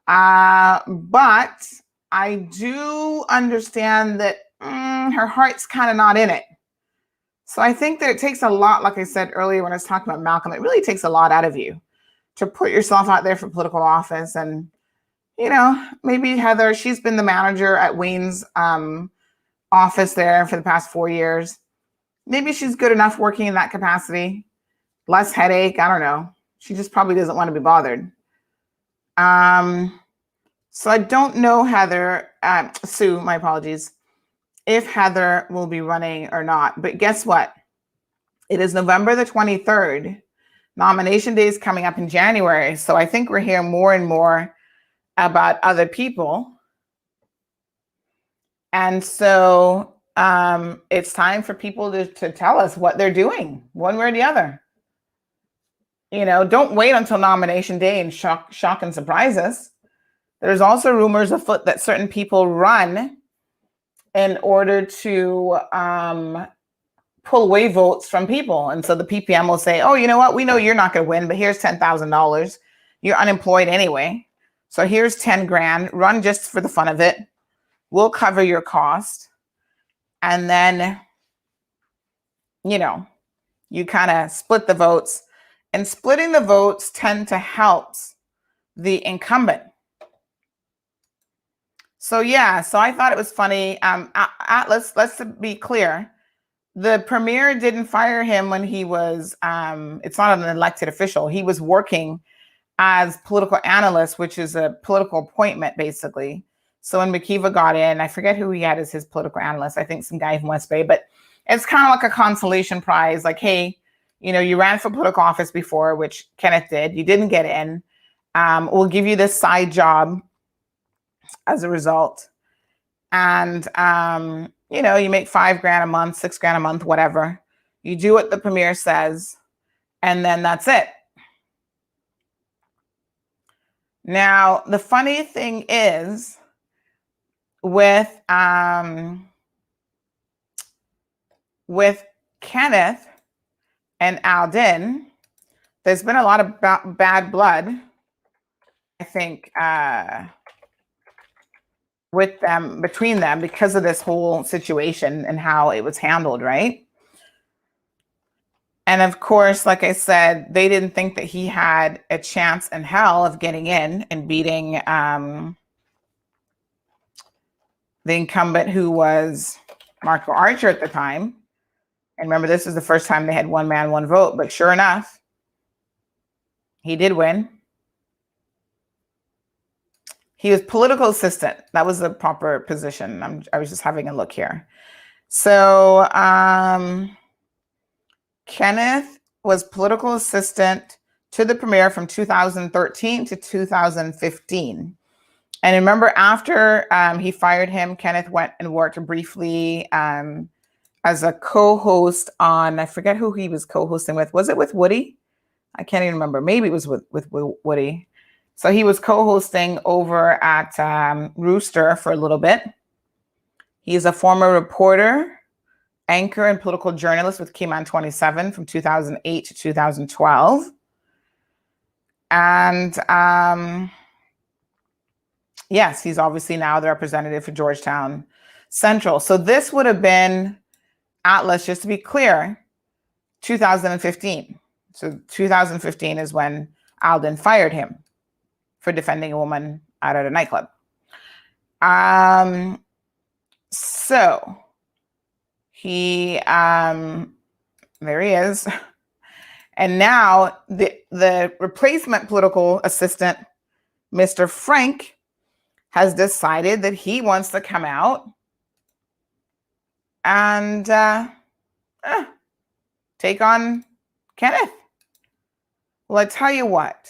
But I do understand that her heart's kind of not in it. So I think that it takes a lot, like I said earlier when I was talking about Malcolm, it really takes a lot out of you to put yourself out there for political office. And, maybe Heather, she's been the manager at Wayne's office there for the past 4 years. Maybe she's good enough working in that capacity. Less headache. I don't know. She just probably doesn't want to be bothered. So I don't know Sue, my apologies, if Heather will be running or not. But guess what? It is November the 23rd. Nomination day is coming up in January. So I think we're hearing more and more about other people. And so it's time for people to tell us what they're doing, one way or the other. Don't wait until nomination day and shock and surprise us. There's also rumors afoot that certain people run in order to pull away votes from people. And so the PPM will say, oh, you know what? We know you're not going to win, but here's $10,000. You're unemployed anyway. So here's 10 grand. Run just for the fun of it. We'll cover your cost. And then, you kind of split the votes. And splitting the votes tend to help the incumbent. So I thought it was funny. Let's be clear. The premier didn't fire him when he was, it's not an elected official. He was working as political analyst, which is a political appointment, basically. So when McKeeva got in, I forget who he had as his political analyst. I think some guy from West Bay, but it's kind of like a consolation prize. Like, hey, you ran for political office before, which Kenneth did. You didn't get in. We'll give you this side job as a result. And, you make $5,000 a month, $6,000 a month, whatever. You do what the premier says, and then that's it. Now, the funny thing is with Kenneth and Alden, there's been a lot of bad blood, I think, between them because of this whole situation and how it was handled, right? And of course, like I said, they didn't think that he had a chance in hell of getting in and beating the incumbent, who was Marco Archer at the time. And remember, this is the first time they had one man, one vote. But sure enough, he did win. He was political assistant. That was the proper position. I was just having a look here. So Kenneth was political assistant to the premier from 2013 to 2015. And remember, after he fired him, Kenneth went and worked briefly as a co-host on, I forget who he was co-hosting with. Was it with Woody? I can't even remember. Maybe it was with Woody. So he was co-hosting over at Rooster for a little bit. He's a former reporter, anchor, and political journalist with Cayman 27 from 2008 to 2012. And yes, he's obviously now the representative for Georgetown Central. So this would have been, Atlas, just to be clear, 2015. So 2015 is when Alden fired him for defending a woman out at a nightclub. So he, there he is. And now the replacement political assistant, Mr. Frank, has decided that he wants to come out and take on Kenneth. Well, I tell you what,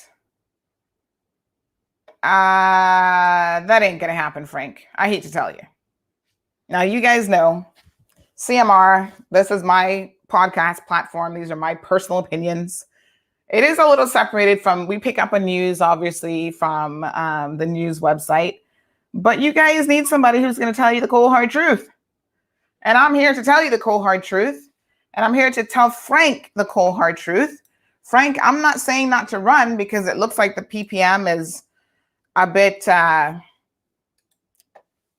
that ain't gonna happen, Frank. I hate to tell you. Now, you guys know, CMR, this is my podcast platform. These are my personal opinions. It is a little separated from, we pick up on news, obviously, from the news website. But you guys need somebody who's going to tell you the cold, hard truth. And I'm here to tell you the cold, hard truth. And I'm here to tell Frank the cold, hard truth. Frank, I'm not saying not to run because it looks like the PPM is a bit,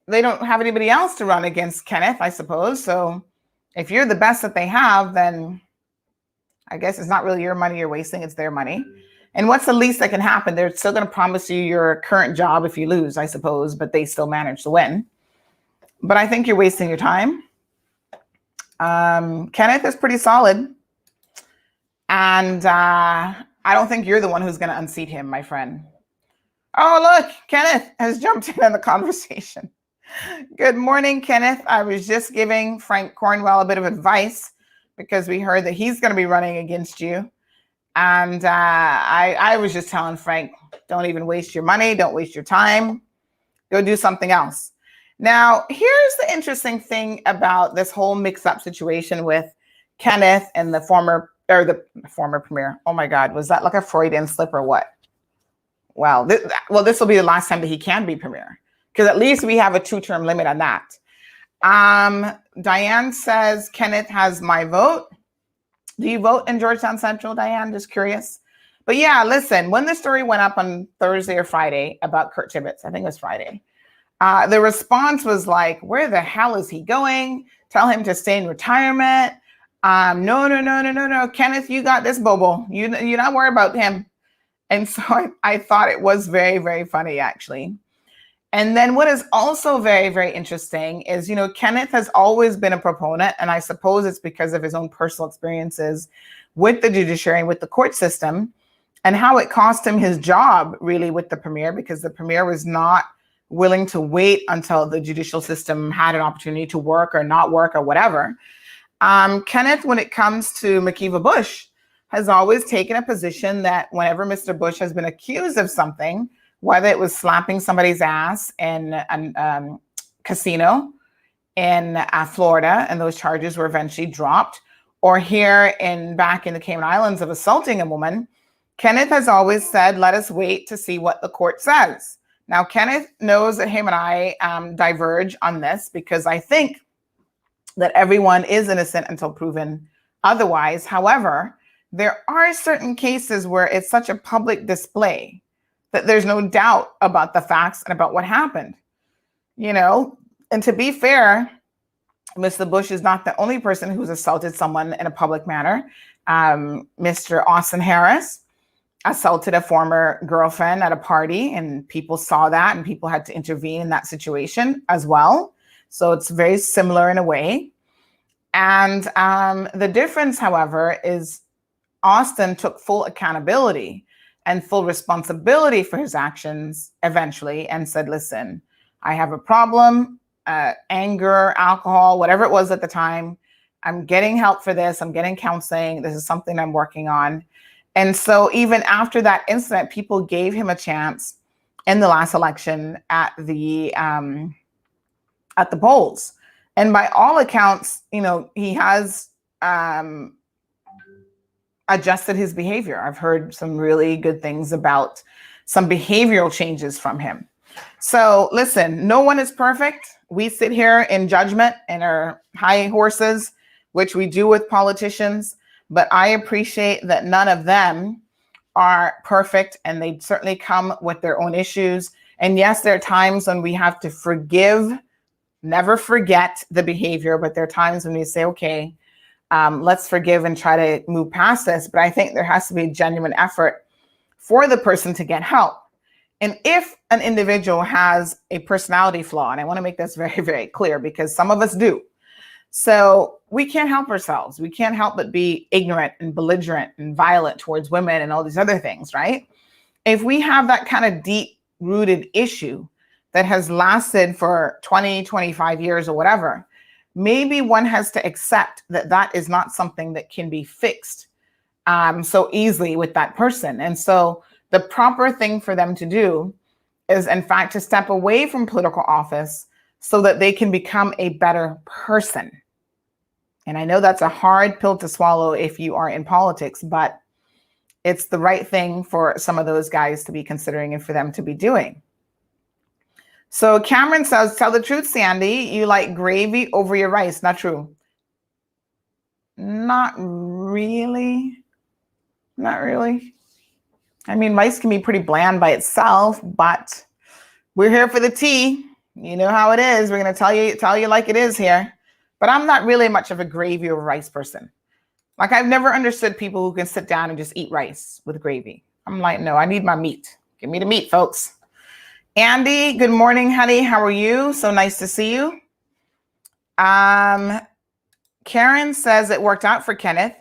they don't have anybody else to run against Kenneth, I suppose. So if you're the best that they have, then I guess it's not really your money you're wasting, it's their money. And what's the least that can happen? They're still going to promise you your current job if you lose, I suppose, but they still manage to win. But I think you're wasting your time. Kenneth is pretty solid. And I don't think you're the one who's going to unseat him, my friend. Oh, look, Kenneth has jumped in on the conversation. Good morning, Kenneth. I was just giving Frank Cornwell a bit of advice because we heard that he's going to be running against you. And I was just telling Frank, don't even waste your money. Don't waste your time. Go do something else. Now, here's the interesting thing about this whole mix-up situation with Kenneth and the former premier. Oh my God, was that like a Freudian slip or what? Well, this will be the last time that he can be premier, because at least we have a 2-term limit on that. Diane says, Kenneth has my vote. Do you vote in Georgetown Central, Diane? Just curious. But yeah, listen, when the story went up on Thursday or Friday about Kurt Tibbetts, I think it was Friday, the response was like, where the hell is he going? Tell him to stay in retirement. No. Kenneth, you got this, Bobo. You're not worried about him. And so I thought it was very, very funny, actually. And then what is also very, very interesting is, Kenneth has always been a proponent, and I suppose it's because of his own personal experiences with the judiciary and with the court system, and how it cost him his job, really, with the premier, because the premier was not willing to wait until the judicial system had an opportunity to work or not work or whatever. Kenneth, when it comes to McKeeva Bush, has always taken a position that whenever Mr. Bush has been accused of something, whether it was slapping somebody's ass in a casino in Florida, and those charges were eventually dropped, or here back in the Cayman Islands of assaulting a woman, Kenneth has always said, let us wait to see what the court says. Now, Kenneth knows that him and I diverge on this, because I think that everyone is innocent until proven otherwise. However, there are certain cases where it's such a public display that there's no doubt about the facts and about what happened, and to be fair, Mr. Bush is not the only person who's assaulted someone in a public manner. Mr. Austin Harris assaulted a former girlfriend at a party, and people saw that, and people had to intervene in that situation as well. So it's very similar in a way. And the difference, however, is Austin took full accountability and full responsibility for his actions eventually, and said, listen, I have a problem, anger, alcohol, whatever it was at the time. I'm getting help for this. I'm getting counseling. This is something I'm working on. And so even after that incident, people gave him a chance in the last election at the polls. And by all accounts, he has adjusted his behavior. I've heard some really good things about some behavioral changes from him. So listen, no one is perfect. We sit here in judgment and our high horses, which we do with politicians, but I appreciate that none of them are perfect, and they certainly come with their own issues. And yes, there are times when we have to forgive, never forget the behavior, but there are times when we say, okay, let's forgive and try to move past this. But I think there has to be a genuine effort for the person to get help. And if an individual has a personality flaw, and I want to make this very, very clear, because some of us do. So we can't help ourselves. We can't help but be ignorant and belligerent and violent towards women and all these other things, right? If we have that kind of deep-rooted issue that has lasted for 20, 25 years or whatever, maybe one has to accept that that is not something that can be fixed so easily with that person. And so the proper thing for them to do is, in fact, to step away from political office so that they can become a better person. And I know that's a hard pill to swallow if you are in politics, but it's the right thing for some of those guys to be considering and for them to be doing. So Cameron says, tell the truth, Sandy, you like gravy over your rice. Not true. Not really. Not really. I mean, rice can be pretty bland by itself, but we're here for the tea. You know how it is. We're going to tell you like it is here. But I'm not really much of a gravy over rice person. Like, I've never understood people who can sit down and just eat rice with gravy. I'm like, no, I need my meat. Give me the meat, folks. Andy, good morning, honey. How are you? So nice to see you. Karen says it worked out for Kenneth.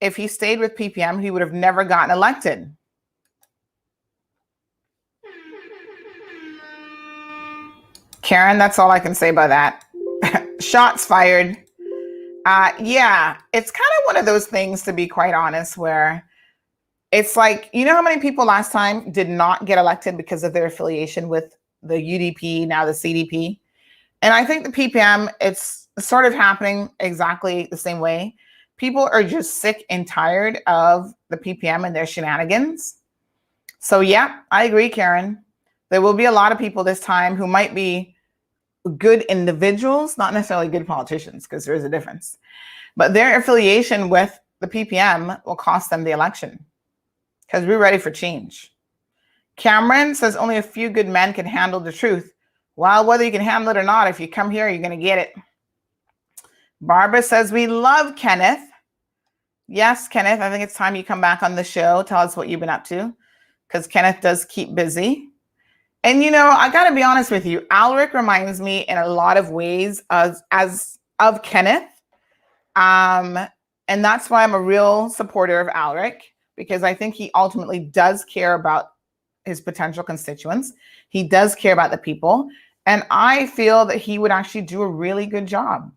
If he stayed with PPM, he would have never gotten elected. Karen, that's all I can say about that. Shots fired. Yeah, it's kind of one of those things, to be quite honest, where it's like, you know how many people last time did not get elected because of their affiliation with the UDP, now the CDP? And I think the PPM, it's sort of happening exactly the same way. People are just sick and tired of the PPM and their shenanigans. So yeah, I agree, Karen. There will be a lot of people this time who might be good individuals, not necessarily good politicians, because there is a difference. But their affiliation with the PPM will cost them the election, because we're ready for change. Cameron says only a few good men can handle the truth. Well, whether you can handle it or not, if you come here, you're going to get it. Barbara says we love Kenneth. Yes, Kenneth, I think it's time you come back on the show. Tell us what you've been up to, because Kenneth does keep busy. And, you know, I got to be honest with you. Alric reminds me in a lot of ways of Kenneth. And that's why I'm a real supporter of Alric, because I think he ultimately does care about his potential constituents. He does care about the people. And I feel that he would actually do a really good job.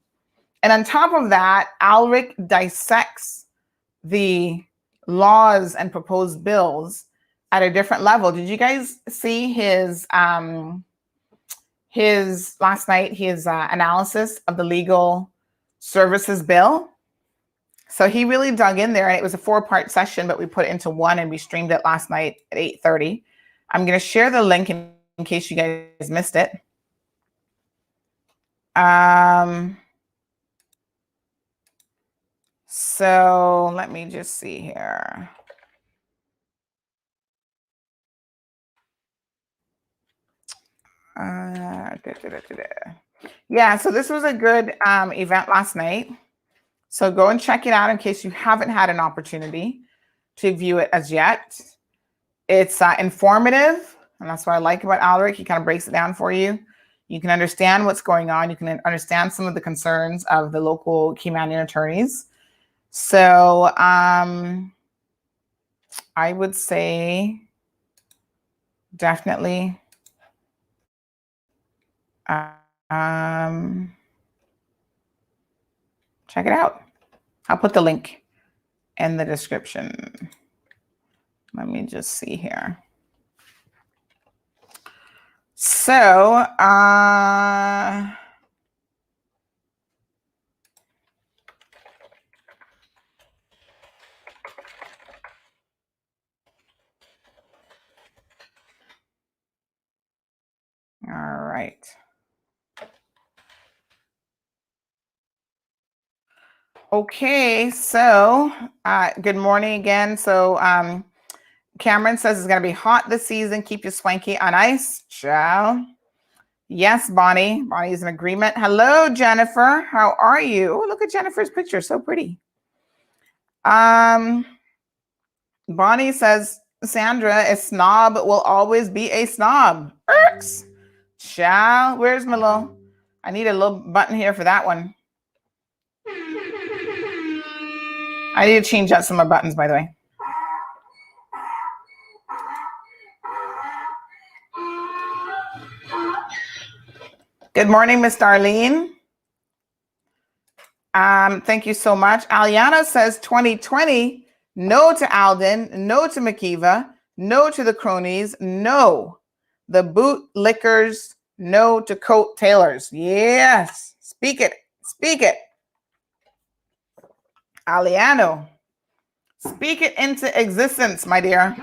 And on top of that, Alric dissects the laws and proposed bills at a different level. Did you guys see his last night, his analysis of the legal services bill? So he really dug in there, and it was a 4-part session, but we put it into one, and we streamed it last night at 8:30. I'm going to share the link in case you guys missed it. So let me just see here. Yeah, so this was a good event last night. So go and check it out in case you haven't had an opportunity to view it as yet. It's informative, and that's what I like about Alric. He kind of breaks it down for you. You can understand what's going on. You can understand some of the concerns of the local Caymanian attorneys. So I would say definitely check it out. I'll put the link in the description. Let me just see here. So all right. Okay, so good morning again. So Cameron says it's going to be hot this season. Keep you swanky on ice. Ciao. Yes, Bonnie. Bonnie's in agreement. Hello, Jennifer. How are you? Oh, look at Jennifer's picture. So pretty. Bonnie says, Sandra, a snob will always be a snob. Irks. Ciao. Where's my little? I need a little button here for that one. I need to change out some of my buttons, by the way. Good morning, Miss Darlene. Thank you so much. Aliana says 2020, no to Alden, no to McKeeva, no to the cronies, no. The bootlickers, no to coat tailors. Yes, speak it, speak it. Aliano, speak it into existence, my dear.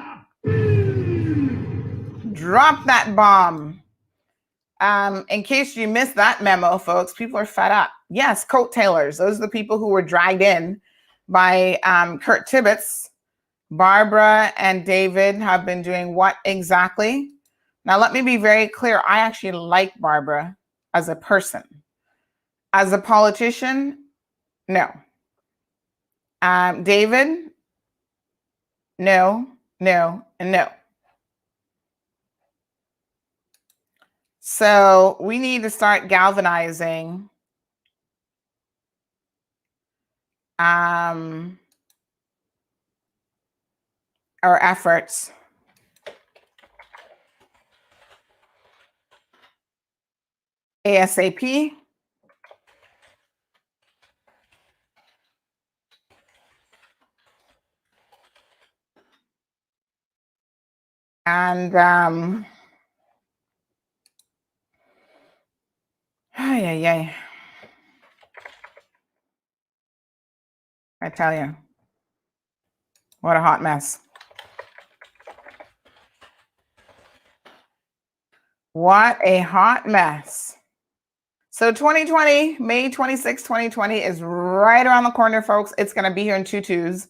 Drop that bomb. In case you missed that memo, folks, people are fed up. Yes, coat tailors. Those are the people who were dragged in by Kurt Tibbetts. Barbara and David have been doing what exactly? Now, let me be very clear. I actually like Barbara as a person. As a politician, no. David, no, no, and no. So we need to start galvanizing our efforts ASAP. And I tell you, what a hot mess. What a hot mess. So 2020, May 26, 2020 is right around the corner, folks. It's going to be here in tutus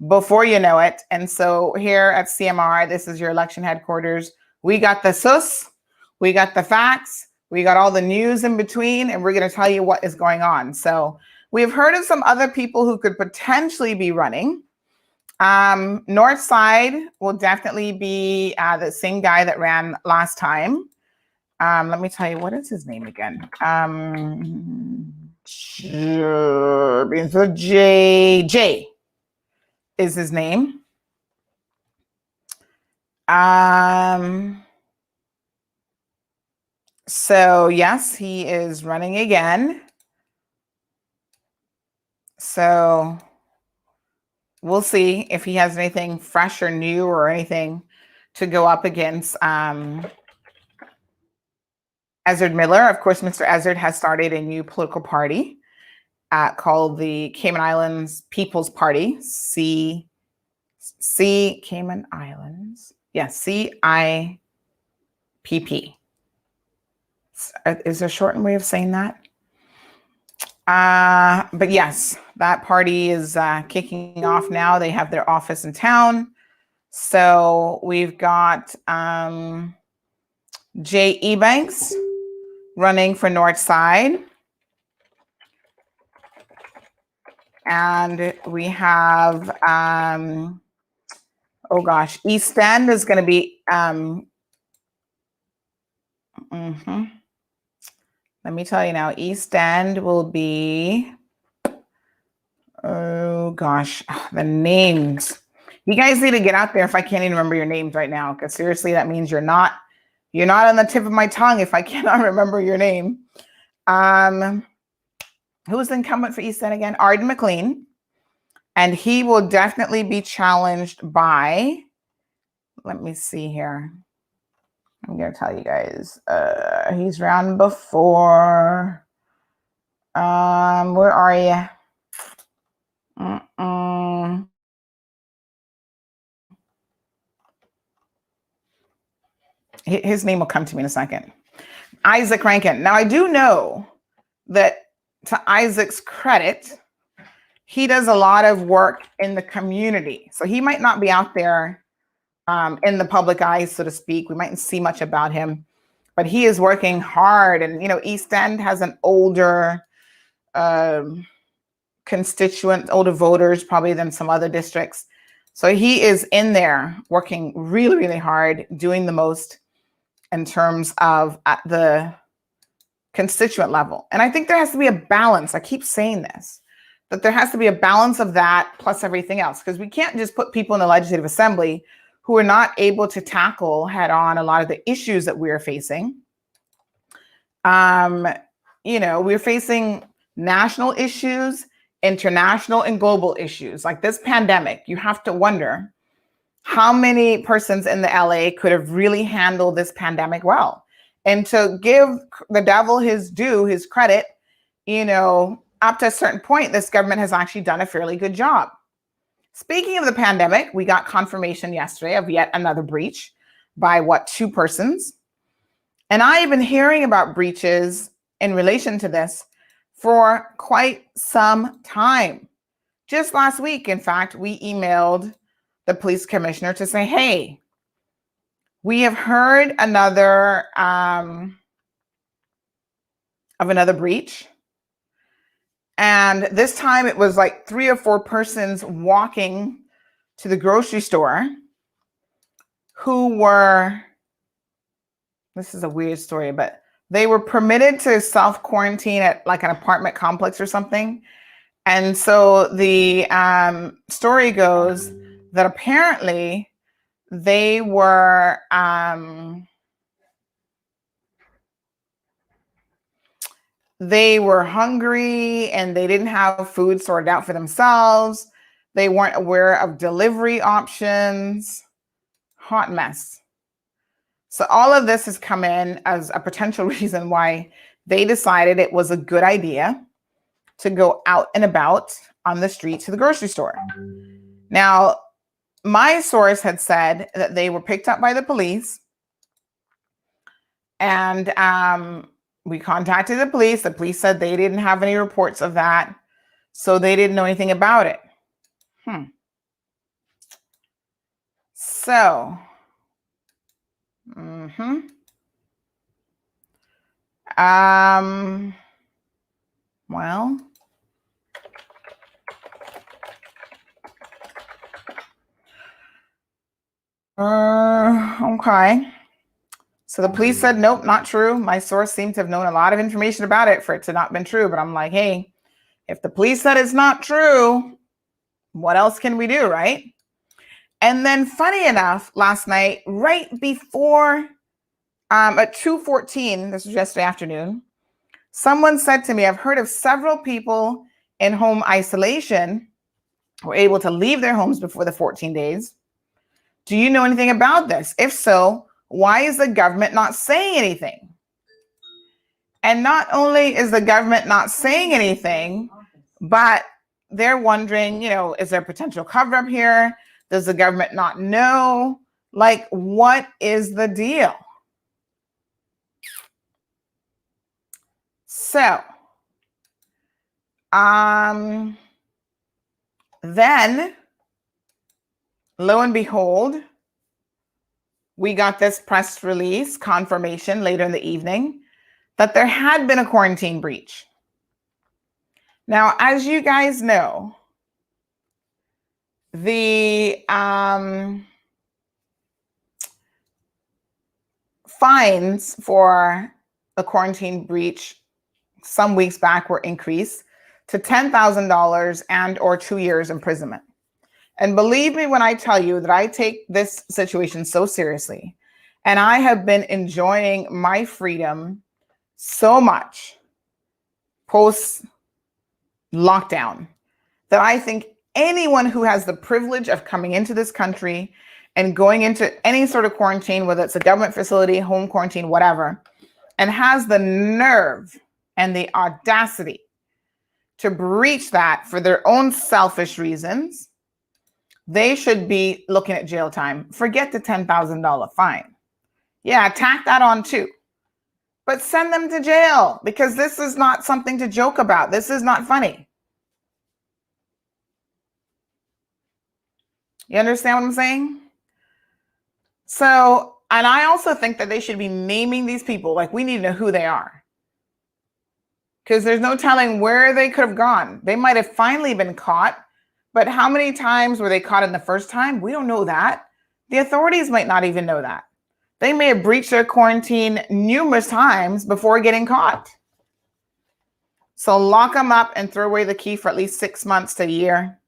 before you know it. And so here at CMR, this is your election headquarters. We got the SUS, we got the facts, we got all the news in between, and we're going to tell you what is going on. So we've heard of some other people who could potentially be running. North Side will definitely be the same guy that ran last time. Let me tell you, what is his name again? J is his name. So yes, he is running again. So we'll see if he has anything fresh or new or anything to go up against Ezard Miller. Of course, Mr. Ezard has started a new political party called the Cayman Islands People's Party, Cayman Islands. Yes, CIPP. Is there a shortened way of saying that? But yes, that party is kicking off now. They have their office in town. So we've got Jay Ebanks running for North Side. And we have, East End is going to be, let me tell you now, East End will be, the names. You guys need to get out there if I can't even remember your names right now, because seriously, that means you're not on the tip of my tongue if I cannot remember your name. Who's the incumbent for East End again? Arden McLean. And he will definitely be challenged by, let me see here. I'm going to tell you guys. He's ran before. Where are you? His name will come to me in a second. Isaac Rankin. Now, I do know that, to Isaac's credit, he does a lot of work in the community. So he might not be out there in the public eye, so to speak. We mightn't see much about him, but he is working hard. And, East End has an older constituent, older voters probably than some other districts. So he is in there working really, really hard, doing the most in terms of at the constituent level. And I think there has to be a balance. I keep saying this, that there has to be a balance of that plus everything else, because we can't just put people in the Legislative Assembly who are not able to tackle head on a lot of the issues that we're facing. We're facing national issues, international and global issues. Like this pandemic, you have to wonder how many persons in the LA could have really handled this pandemic well. And to give the devil his due, his credit, up to a certain point, this government has actually done a fairly good job. Speaking of the pandemic, we got confirmation yesterday of yet another breach by 2 persons. And I've been hearing about breaches in relation to this for quite some time. Just last week, in fact, we emailed the police commissioner to say, hey, we have heard of another breach. And this time it was like 3 or 4 persons walking to the grocery store who were, this is a weird story, but they were permitted to self-quarantine at like an apartment complex or something. And so the story goes that apparently they were hungry and they didn't have food sorted out for themselves. They weren't aware of delivery options. Hot mess. So all of this has come in as a potential reason why they decided it was a good idea to go out and about on the street to the grocery store. Now, my source had said that they were picked up by the police and we contacted the police. The police said they didn't have any reports of that, so they didn't know anything about it. So, well, okay. So the police said, nope, not true. My source seemed to have known a lot of information about it for it to not been true. But I'm like, hey, if the police said it's not true, what else can we do, right? And then funny enough, last night, right before at 2:14, this was yesterday afternoon, someone said to me, I've heard of several people in home isolation were able to leave their homes before the 14 days. Do you know anything about this? If so, why is the government not saying anything? And not only is the government not saying anything, but they're wondering, is there potential cover up here? Does the government not know? Like, what is the deal? So, then, lo and behold, we got this press release confirmation later in the evening that there had been a quarantine breach. Now, as you guys know, the fines for a quarantine breach some weeks back were increased to $10,000 and or 2 years imprisonment. And believe me when I tell you that I take this situation so seriously, and I have been enjoying my freedom so much post lockdown that I think anyone who has the privilege of coming into this country and going into any sort of quarantine, whether it's a government facility, home quarantine, whatever, and has the nerve and the audacity to breach that for their own selfish reasons, they should be looking at jail time. Forget the $10,000 fine. Yeah, tack that on too. But send them to jail, because this is not something to joke about. This is not funny. You understand what I'm saying? So, and I also think that they should be naming these people. Like, we need to know who they are, because there's no telling where they could have gone. They might have finally been caught, but how many times were they caught in the first time? We don't know that. The authorities might not even know that. They may have breached their quarantine numerous times before getting caught. So lock them up and throw away the key for at least 6 months to a year.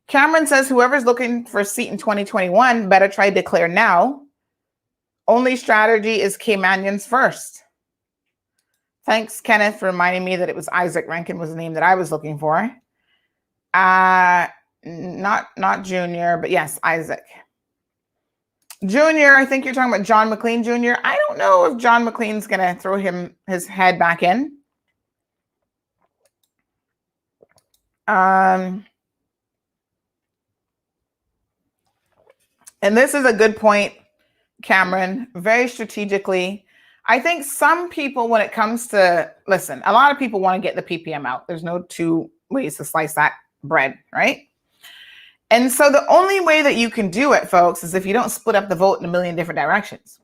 Cameron says whoever's looking for a seat in 2021 better try to declare now. Only strategy is Caymanians first. Thanks, Kenneth, for reminding me that it was Isaac Rankin was the name that I was looking for. Not Junior, but yes, Isaac. Junior, I think you're talking about John McLean Jr. I don't know if John McLean's going to throw his head back in. And this is a good point, Cameron, very strategically. I think some people, when it comes to, listen, a lot of people want to get the PPM out. There's no two ways to slice that bread, right? And so the only way that you can do it, folks, is if you don't split up the vote in a million different directions.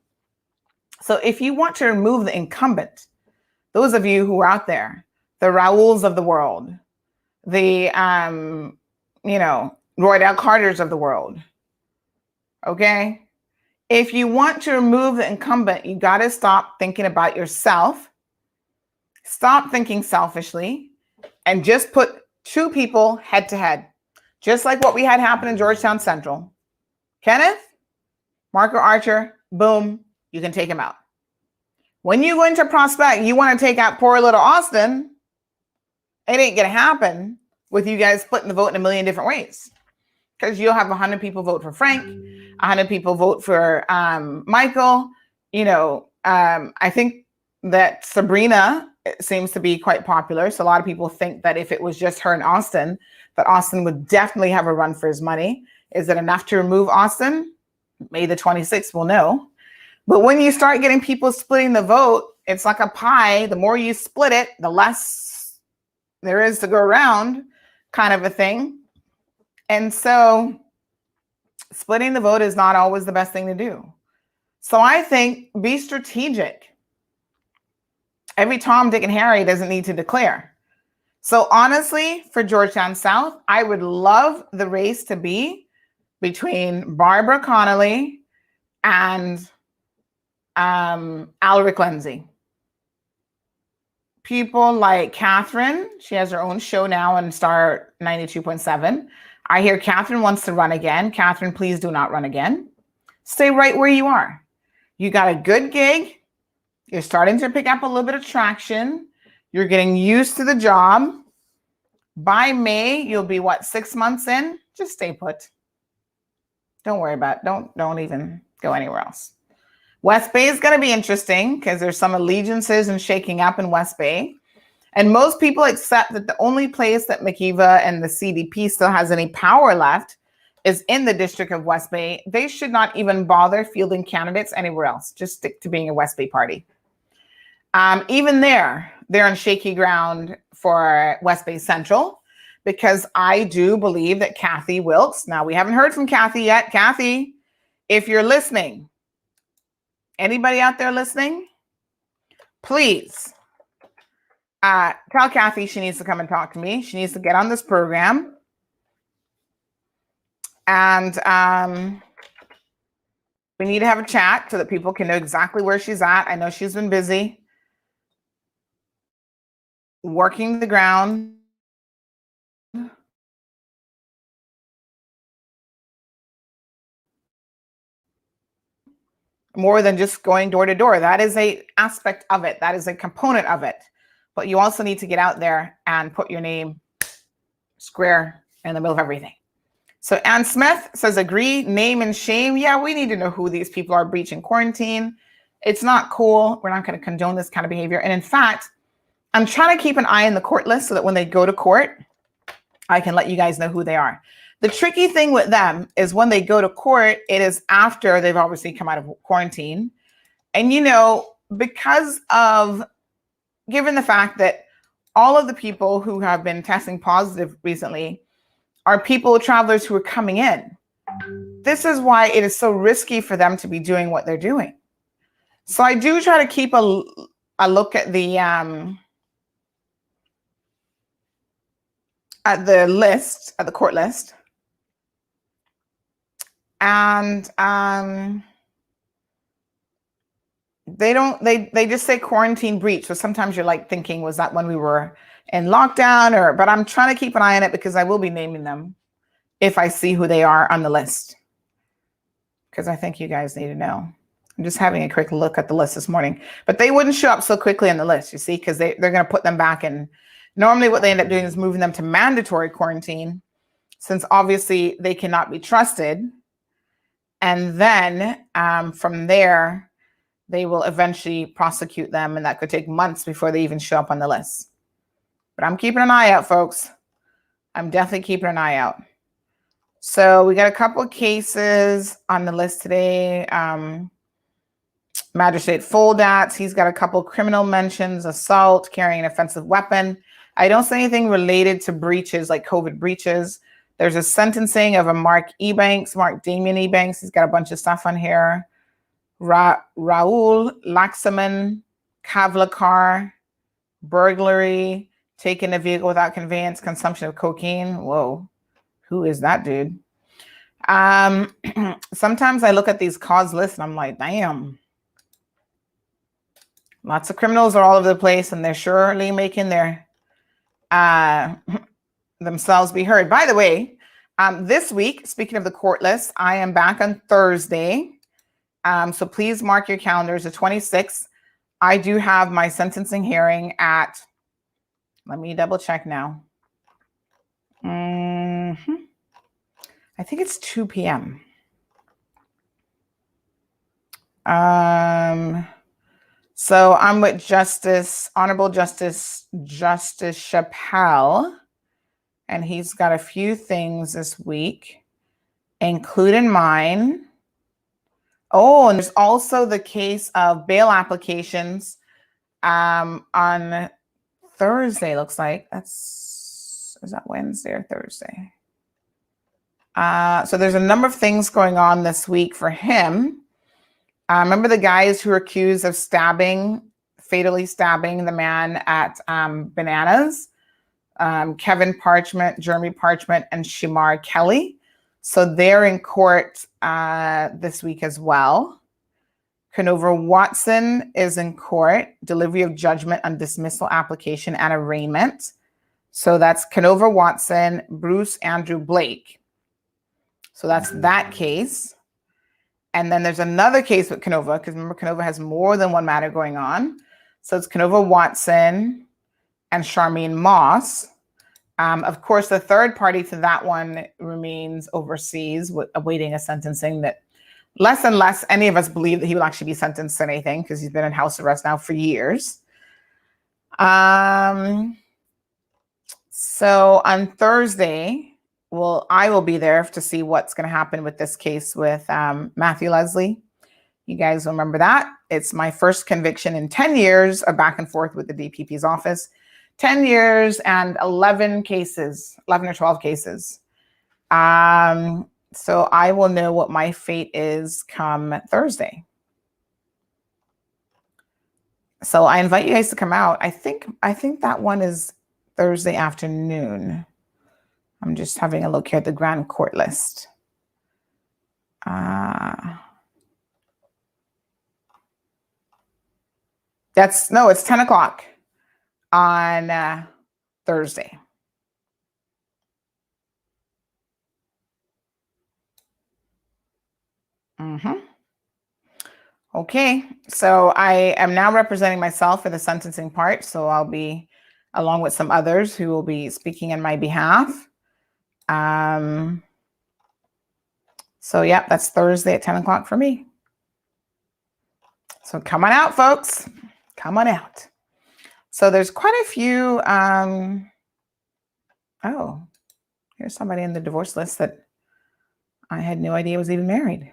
So if you want to remove the incumbent, those of you who are out there, the Raouls of the world, the, Roy Dale Carters of the world, okay? If you want to remove the incumbent, you got to stop thinking about yourself, stop thinking selfishly, and just put two people head to head. Just like what we had happen in Georgetown Central. Kenneth, Marco Archer, boom, you can take him out. When you go into Prospect, you want to take out poor little Austin, it ain't going to happen with you guys splitting the vote in a million different ways. Because you'll have 100 people vote for Frank, 100 people vote for Michael. I think that Sabrina seems to be quite popular. So a lot of people think that if it was just her and Austin, that Austin would definitely have a run for his money. Is it enough to remove Austin? May the 26th will know. But when you start getting people splitting the vote It's like a pie. The more you split it, the less there is to go around, kind of a thing. And so splitting the vote is not always the best thing to do. So I think be strategic. Every Tom, Dick, and Harry doesn't need to declare. So honestly, for Georgetown South, I would love the race to be between Barbara Connolly and Alaric Lindsay. People like Catherine, she has her own show now on Star 92.7. I hear Catherine wants to run again. Catherine, please do not run again. Stay right where you are. You got a good gig. You're starting to pick up a little bit of traction. You're getting used to the job. By May, you'll be 6 months in? Just stay put. Don't worry about it. Don't even go anywhere else. West Bay is going to be interesting because there's some allegiances and shaking up in West Bay. And most people accept that the only place that McKeeva and the CDP still has any power left is in the District of West Bay. They should not even bother fielding candidates anywhere else. Just stick to being a West Bay party. Even they're on shaky ground for West Bay Central, because I do believe that Kathy Wilkes, now we haven't heard from Kathy yet. Kathy, if you're listening, anybody out there listening, please tell Kathy she needs to come and talk to me. She needs to get on this program. And we need to have a chat so that people can know exactly where she's at. I know she's been busy working the ground. More than just going door to door. That is an aspect of it. That is a component of it. But you also need to get out there and put your name square in the middle of everything. So Ann Smith says, agree, name and shame. Yeah, we need to know who these people are breaching quarantine. It's not cool. We're not going to condone this kind of behavior. And in fact, I'm trying to keep an eye on the court list so that when they go to court, I can let you guys know who they are. The tricky thing with them is when they go to court, it is after they've obviously come out of quarantine. And, because of, given the fact that all of the people who have been testing positive recently are people, travelers who are coming in. This is why it is so risky for them to be doing what they're doing. So I do try to keep a look at the court list. And they just say quarantine breach. So sometimes you're like thinking, was that when we were in lockdown? But I'm trying to keep an eye on it because I will be naming them if I see who they are on the list. Because I think you guys need to know. I'm just having a quick look at the list this morning. But they wouldn't show up so quickly on the list, you see, because they're going to put them back in. Normally what they end up doing is moving them to mandatory quarantine, since obviously they cannot be trusted. And then from there, they will eventually prosecute them, and that could take months before they even show up on the list. But I'm keeping an eye out, folks. I'm definitely keeping an eye out. So we got a couple of cases on the list today. Magistrate Foldatz, he's got a couple criminal mentions, assault, carrying an offensive weapon. I don't see anything related to breaches like COVID breaches. There's a sentencing of a Mark Damien Ebanks. He's got a bunch of stuff on here. Raul Laxman, Kavlakar, burglary, taking a vehicle without conveyance, consumption of cocaine. Whoa, who is that dude? Sometimes I look at these cause lists and I'm like, damn. Lots of criminals are all over the place, and they're surely making their themselves be heard. By the way, this week, speaking of the court list, I am back on Thursday. So please mark your calendars, the 26th. I do have my sentencing hearing at, let me double check now. I think it's 2 p.m. So I'm with Honorable Justice Chappelle, and he's got a few things this week, including mine. Oh, and there's also the case of bail applications On Thursday, looks like is that Wednesday or Thursday? So there's a number of things going on this week for him. Remember the guys who were accused of fatally stabbing the man at Bananas? Kevin Parchment, Jeremy Parchment, and Shimar Kelly. So they're in court this week as well. Canova Watson is in court, delivery of judgment on dismissal application and arraignment. So that's Canova Watson, Bruce Andrew Blake. So that's that case. And then there's another case with Canova, because remember, Canova has more than one matter going on. So it's Canova Watson and Charmaine Moss. Of course, the third party to that one remains overseas, awaiting a sentencing that less and less any of us believe that he will actually be sentenced to anything, because he's been in house arrest now for years. So on Thursday, I will be there to see what's going to happen with this case with Matthew Leslie. You guys remember that. It's my first conviction in 10 years of back and forth with the DPP's office. 10 years and 11 or 12 cases. So I will know what my fate is come Thursday. So I invite you guys to come out. I think that one is Thursday afternoon. I'm just having a look here at the grand court list. It's 10 o'clock on Thursday. Okay, so I am now representing myself for the sentencing part. So I'll be along with some others who will be speaking on my behalf. So yeah, that's Thursday at 10 o'clock for me. So come on out, folks. Come on out. So there's quite a few. Oh, here's somebody in the divorce list that I had no idea was even married.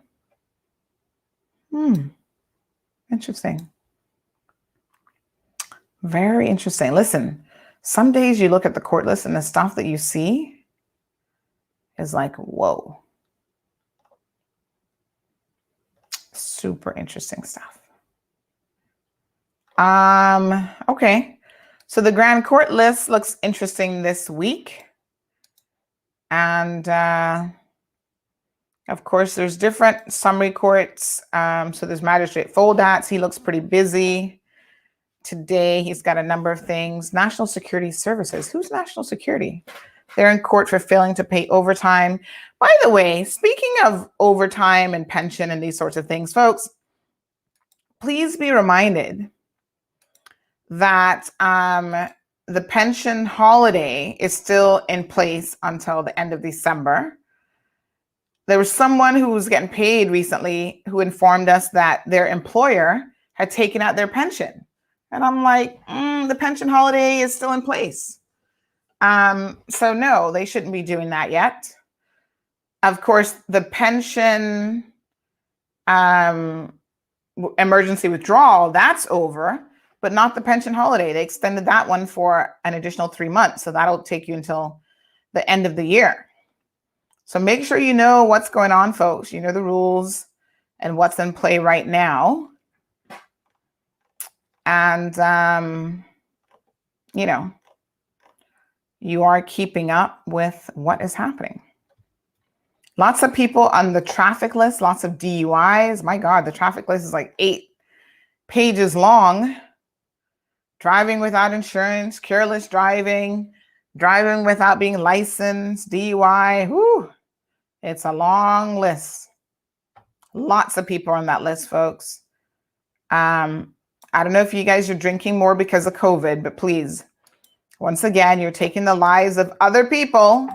Interesting. Very interesting. Listen, some days you look at the court list and the stuff that you see is like, whoa. Super interesting stuff. Okay. So the grand court list looks interesting this week. And of course, there's different summary courts. So there's Magistrate Foldatz. He looks pretty busy today. He's got a number of things. National Security Services. Who's National Security? They're in court for failing to pay overtime. By the way, speaking of overtime and pension and these sorts of things, folks, please be reminded that the pension holiday is still in place until the end of December. There was someone who was getting paid recently who informed us that their employer had taken out their pension. And I'm like, the pension holiday is still in place. So no, they shouldn't be doing that yet. Of course, the pension emergency withdrawal, that's over, but not the pension holiday. They extended that one for an additional 3 months. So that'll take you until the end of the year. So make sure you know what's going on, folks. You know the rules and what's in play right now. And, you are keeping up with what is happening. Lots of people on the traffic list, lots of DUIs. My God, the traffic list is like 8 pages long. Driving without insurance, careless driving, driving without being licensed, DUI. Whew. It's a long list. Lots of people on that list, folks. I don't know if you guys are drinking more because of COVID, but please, once again, you're taking the lives of other people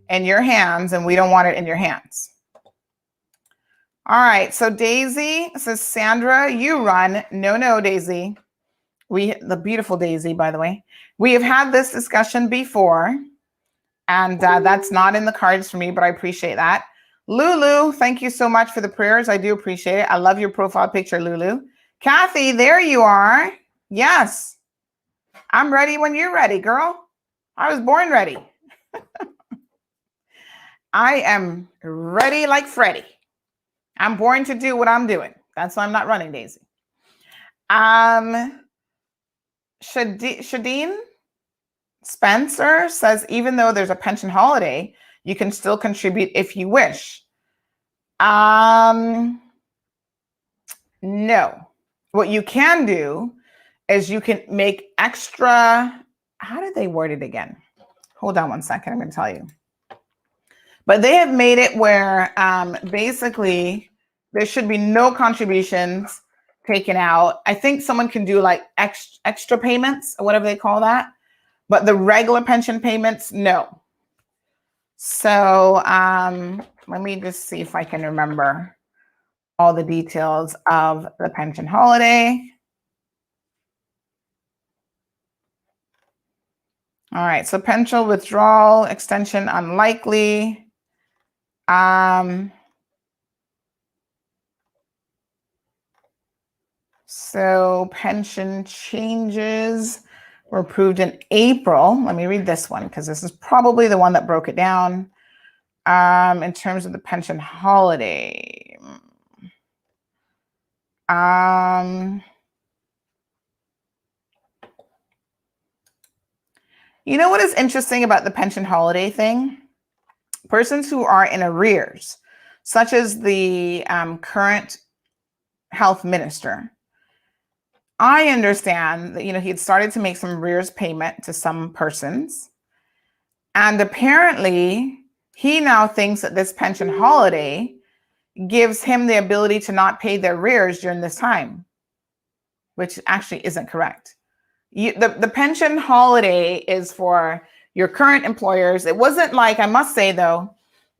in your hands, and we don't want it in your hands. All right, so Daisy says, Sandra, you run. No, Daisy. The beautiful Daisy, by the way. We have had this discussion before, and that's not in the cards for me, but I appreciate that. Lulu, thank you so much for the prayers. I do appreciate it. I love your profile picture, Lulu. Kathy, there you are. Yes. I'm ready when you're ready, girl. I was born ready. I am ready like Freddie. I'm born to do what I'm doing. That's why I'm not running, Daisy. Shadeen Spencer says, even though there's a pension holiday, you can still contribute if you wish. No. What you can do is you can make extra. How did they word it again? Hold on one second. I'm going to tell you. But they have made it where basically there should be no contributions taken out. I think someone can do like extra payments or whatever they call that. But the regular pension payments, no. So let me just see if I can remember all the details of the pension holiday. All right, so pension withdrawal extension unlikely. So pension changes were approved in April. Let me read this one because this is probably the one that broke it down. In terms of the pension holiday. You know what is interesting about the pension holiday thing? Persons who are in arrears, such as the current health minister, I understand that, he had started to make some arrears payment to some persons. And apparently, he now thinks that this pension holiday gives him the ability to not pay their arrears during this time, which actually isn't correct. The pension holiday is for your current employers. It wasn't like, I must say though,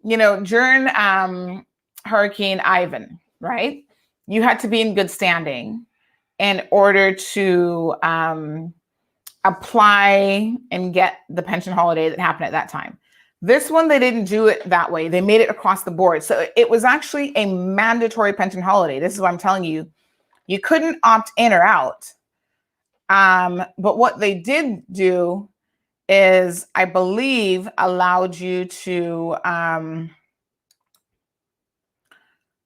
during Hurricane Ivan, right? You had to be in good standing in order to apply and get the pension holiday that happened at that time. This one, they didn't do it that way. They made it across the board. So it was actually a mandatory pension holiday. This is what I'm telling you. You couldn't opt in or out. But what they did do is, I believe, allowed you to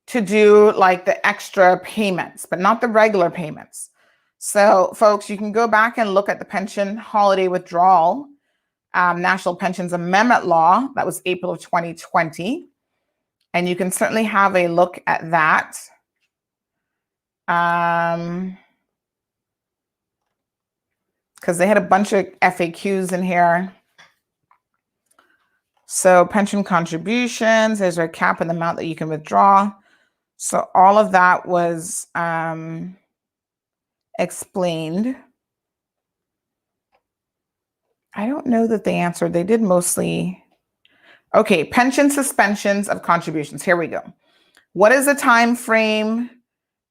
do like the extra payments, but not the regular payments. So folks, you can go back and look at the pension holiday withdrawal, National Pensions Amendment Law. That was April of 2020. And you can certainly have a look at that. Because they had a bunch of FAQs in here. So pension contributions, there's a cap on the amount that you can withdraw. So all of that was explained. I don't know that they answered. They did mostly. Okay, pension suspensions of contributions. Here we go. What is the time frame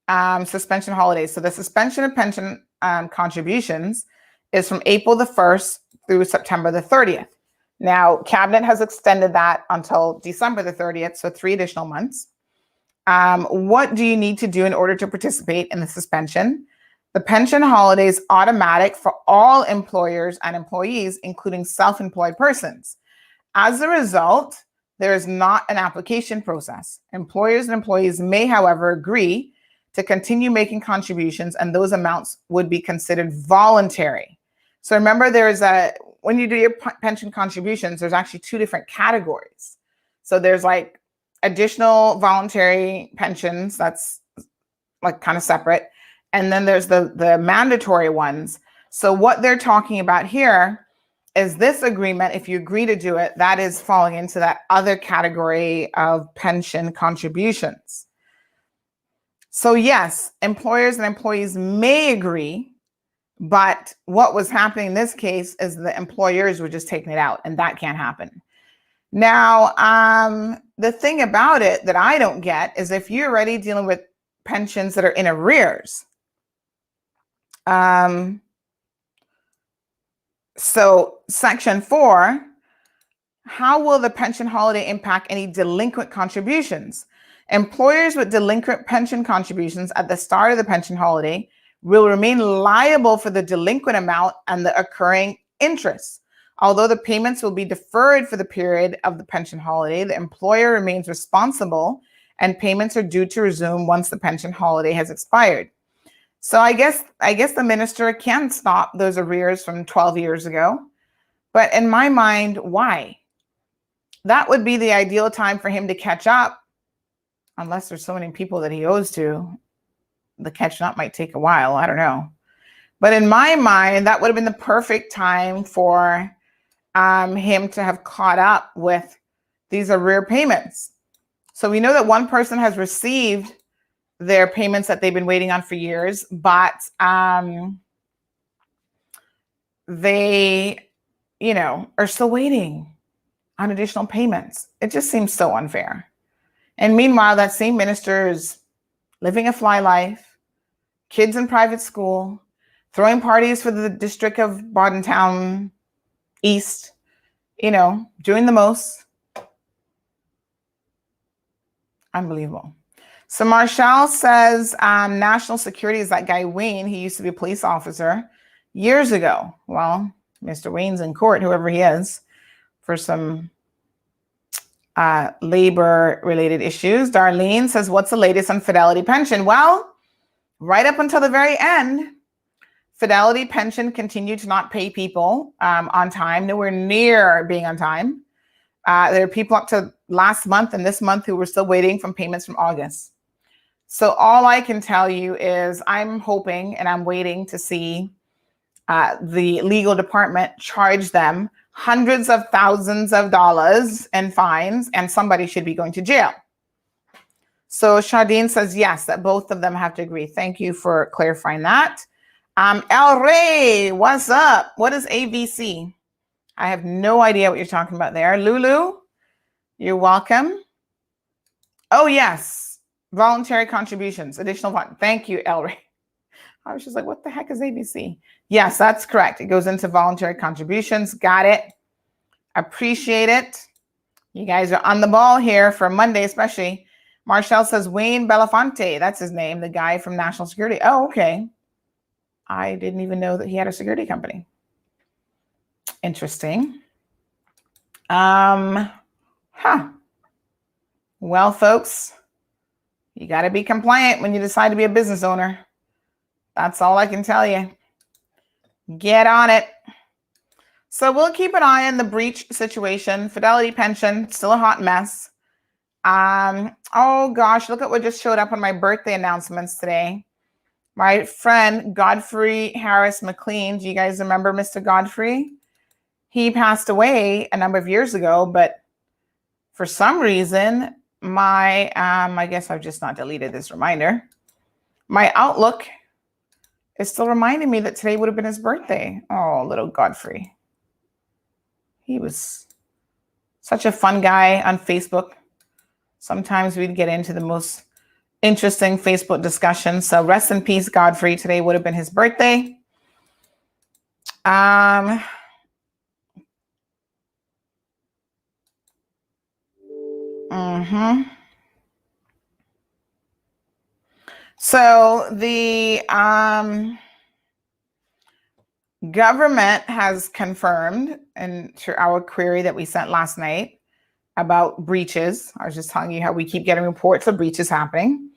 suspension holidays? So the suspension of pension contributions is from April the 1st through September the 30th. Now, Cabinet has extended that until December the 30th, so 3 additional months. What do you need to do in order to participate in the suspension? The pension holiday is automatic for all employers and employees, including self-employed persons. As a result, there is not an application process. Employers and employees may, however, agree to continue making contributions, and those amounts would be considered voluntary. So remember, when you do your pension contributions, there's actually 2 different categories. So there's like additional voluntary pensions, that's like kind of separate. And then there's the mandatory ones. So what they're talking about here is this agreement, if you agree to do it, that is falling into that other category of pension contributions. So yes, employers and employees may agree, but what was happening in this case is the employers were just taking it out, and that can't happen. Now, the thing about it that I don't get is if you're already dealing with pensions that are in arrears. So Section 4, how will the pension holiday impact any delinquent contributions? Employers with delinquent pension contributions at the start of the pension holiday will remain liable for the delinquent amount and the occurring interest. Although the payments will be deferred for the period of the pension holiday, the employer remains responsible and payments are due to resume once the pension holiday has expired. So I guess the minister can stop those arrears from 12 years ago. But in my mind, why? That would be the ideal time for him to catch up, unless there's so many people that he owes to. The catching up might take a while. I don't know. But in my mind, that would have been the perfect time for him to have caught up with these arrear payments. So we know that one person has received their payments that they've been waiting on for years, but they, are still waiting on additional payments. It just seems so unfair. And meanwhile, that same minister is living a fly life, kids in private school, throwing parties for the district of Bordentown East, doing the most. Unbelievable. So Marshall says national security is that guy Wayne. He used to be a police officer years ago. Well, Mr. Wayne's in court, whoever he is, for some labor-related issues. Darlene says, what's the latest on Fidelity Pension? Well, right up until the very end, Fidelity Pension continued to not pay people on time, nowhere near being on time. There are people up to last month and this month who were still waiting for payments from August. So all I can tell you is I'm hoping and I'm waiting to see the legal department charge them hundreds of thousands of dollars in fines, and somebody should be going to jail. So Shardine says, yes, that both of them have to agree. Thank you for clarifying that. El Rey, what's up? What is AVC? I have no idea what you're talking about there. Lulu, you're welcome. Oh, yes. Voluntary contributions, additional fund. Thank you, El Rey. I was just like, what the heck is ABC? Yes, that's correct. It goes into voluntary contributions. Got it. Appreciate it. You guys are on the ball here for Monday, especially. Marshall says Wayne Belafonte. That's his name, the guy from National Security. Oh, okay. I didn't even know that he had a security company. Interesting. Well, folks, you got to be compliant when you decide to be a business owner. That's all I can tell you. Get on it. So we'll keep an eye on the breach situation. Fidelity Pension, still a hot mess. Oh gosh, look at what just showed up on my birthday announcements today. My friend Godfrey Harris McLean. Do you guys remember Mr. Godfrey? He passed away a number of years ago, but for some reason, my I guess I've just not deleted this reminder. My Outlook is still reminding me that today would have been his birthday. Oh, little Godfrey. He was such a fun guy on Facebook. Sometimes we'd get into the most interesting Facebook discussions. So rest in peace, Godfrey. Today would have been his birthday. So the government has confirmed, and to our query that we sent last night about breaches, I was just telling you how we keep getting reports of breaches happening.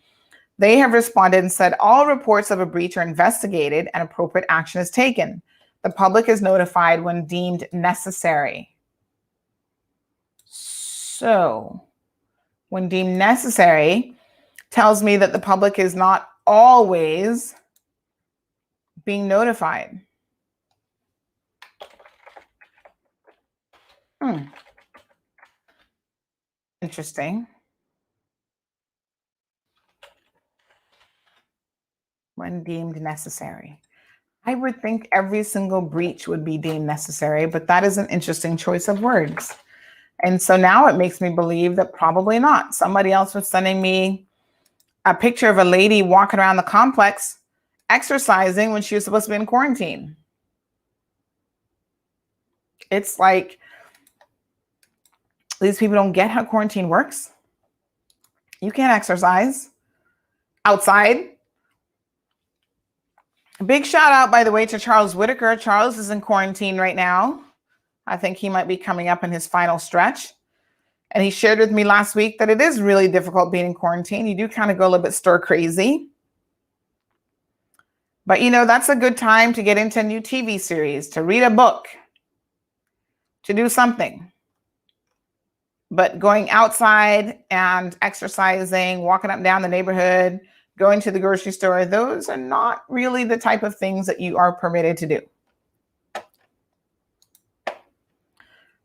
They have responded and said all reports of a breach are investigated and appropriate action is taken. The public is notified when deemed necessary. So, when deemed necessary tells me that the public is not always being notified. Interesting. When deemed necessary. I would think every single breach would be deemed necessary, but that is an interesting choice of words. And so now it makes me believe that probably not. Somebody else was sending me a picture of a lady walking around the complex exercising when she was supposed to be in quarantine. It's like these people don't get how quarantine works. You can't exercise outside. Big shout out, by the way, to Charles Whitaker. Charles is in quarantine right now. I think he might be coming up in his final stretch. And he shared with me last week that it is really difficult being in quarantine. You do kind of go a little bit stir crazy. But, that's a good time to get into a new TV series, to read a book, to do something. But going outside and exercising, walking up and down the neighborhood, going to the grocery store, those are not really the type of things that you are permitted to do.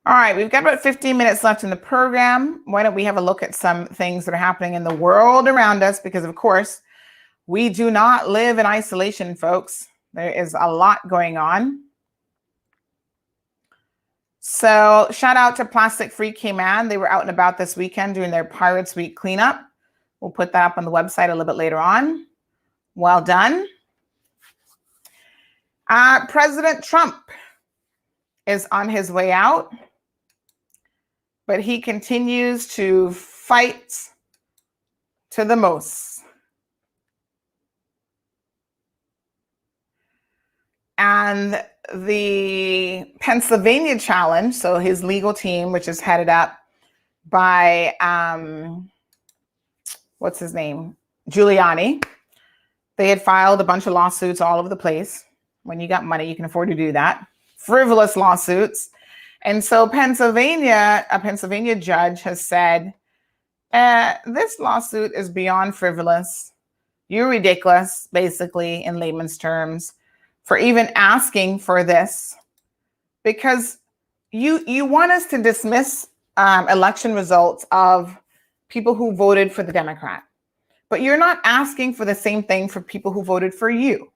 All right, we've got about 15 minutes left in the program. Why don't we have a look at some things that are happening in the world around us? Because, of course, we do not live in isolation, folks. There is a lot going on. So shout out to Plastic Free Cayman. They were out and about this weekend doing their Pirates Week cleanup. We'll put that up on the website a little bit later on. Well done. President Trump is on his way out, but he continues to fight to the most. And the Pennsylvania challenge, so his legal team, which is headed up by, what's his name? Giuliani. They had filed a bunch of lawsuits all over the place. When you got money, you can afford to do that. Frivolous lawsuits. And so a Pennsylvania judge has said, this lawsuit is beyond frivolous. You're ridiculous, basically, in layman's terms, for even asking for this, because you want us to dismiss election results of people who voted for the Democrat, but you're not asking for the same thing for people who voted for you.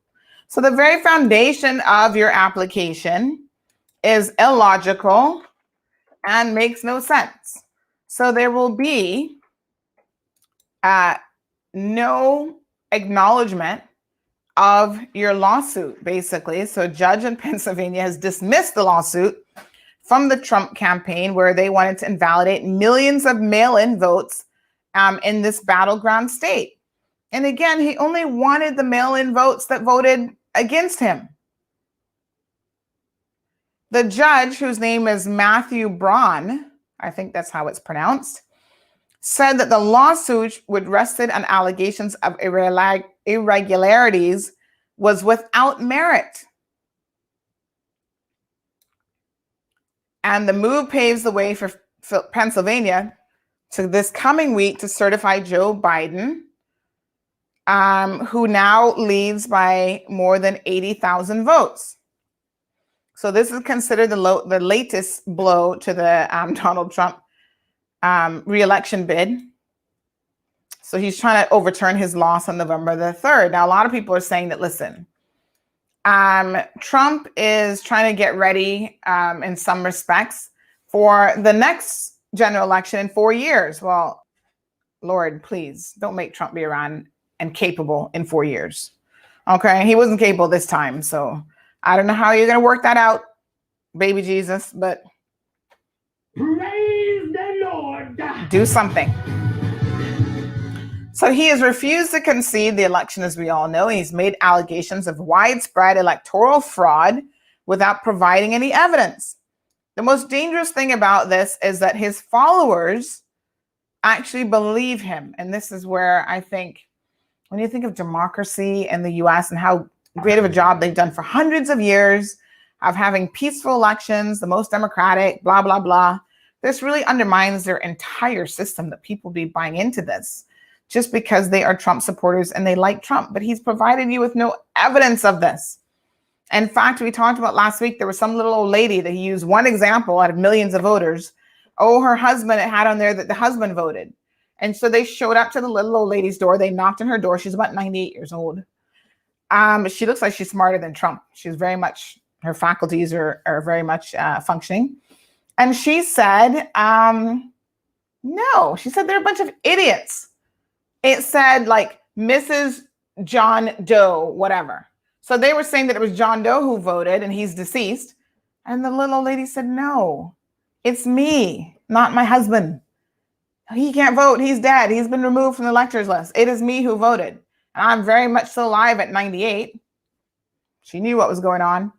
So the very foundation of your application is illogical and makes no sense. So there will be no acknowledgement of your lawsuit, basically. So a judge in Pennsylvania has dismissed the lawsuit from the Trump campaign, where they wanted to invalidate millions of mail-in votes in this battleground state. And again, he only wanted the mail-in votes that voted against him. The judge, whose name is Matthew Braun, I think that's how it's pronounced, said that the lawsuit, which rested on allegations of irregularities, was without merit. And the move paves the way for Pennsylvania to this coming week to certify Joe Biden, who now leads by more than 80,000 votes. So this is considered the latest blow to the Donald Trump re-election bid. So he's trying to overturn his loss on November the 3rd. Now, a lot of people are saying that, listen, Trump is trying to get ready in some respects for the next general election in 4 years. Well, Lord, please don't make Trump be around and capable in 4 years. Okay, he wasn't capable this time. So I don't know how you're going to work that out, baby Jesus, but praise the Lord. Do something. So he has refused to concede the election, as we all know. He's made allegations of widespread electoral fraud without providing any evidence. The most dangerous thing about this is that his followers actually believe him. And this is where I think, when you think of democracy in the US and how great of a job they've done for hundreds of years of having peaceful elections, the most democratic, blah, blah, blah, this really undermines their entire system, that people be buying into this just because they are Trump supporters and they like Trump. But he's provided you with no evidence of this. In fact, we talked about last week, there was some little old lady that he used one example out of millions of voters. Oh, her husband, it had on there that the husband voted. And so they showed up to the little old lady's door. They knocked on her door. She's about 98 years old. She looks like she's smarter than Trump. She's very much, her faculties are very much functioning. And she said, no, she said they're a bunch of idiots. It said like Mrs. John Doe, whatever. So they were saying that it was John Doe who voted and he's deceased. And the little lady said, no, it's me, not my husband. He can't vote. He's dead. He's been removed from the electors list. It is me who voted. And I'm very much still alive at 98. She knew what was going on.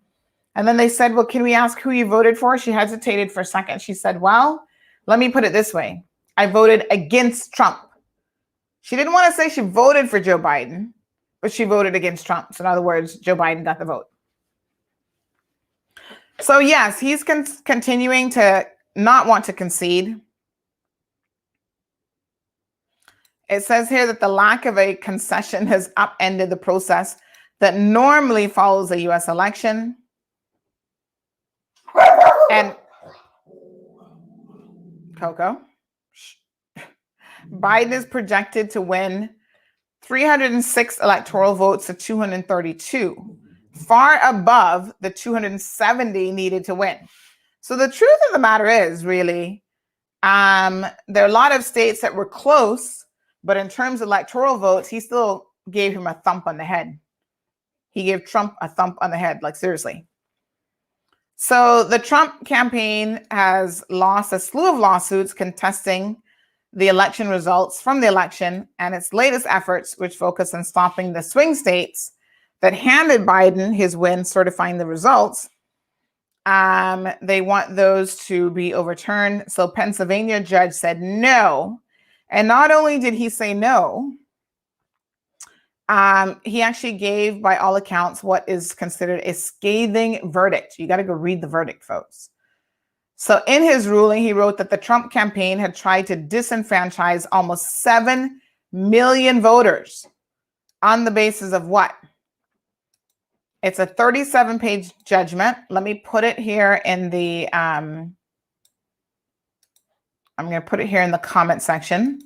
And then they said, well, can we ask who you voted for? She hesitated for a second. She said, well, let me put it this way. I voted against Trump. She didn't want to say she voted for Joe Biden, but she voted against Trump. So in other words, Joe Biden got the vote. So yes, he's continuing to not want to concede. It says here that the lack of a concession has upended the process that normally follows a U.S. election. And Coco, Biden is projected to win 306 electoral votes to 232, far above the 270 needed to win. So the truth of the matter is, really, there are a lot of states that were close, but in terms of electoral votes, he still gave him a thump on the head. He gave Trump a thump on the head, like seriously. So the Trump campaign has lost a slew of lawsuits contesting the election results from the election, and its latest efforts, which focus on stopping the swing states that handed Biden his win, certifying the results, they want those to be overturned. So Pennsylvania judge said no. And not only did he say no, he actually gave, by all accounts, what is considered a scathing verdict. You got to go read the verdict, folks. So in his ruling, he wrote that the Trump campaign had tried to disenfranchise almost 7 million voters on the basis of what? It's a 37-page judgment. Let me put it here in the, I'm going to put it here in the comment section.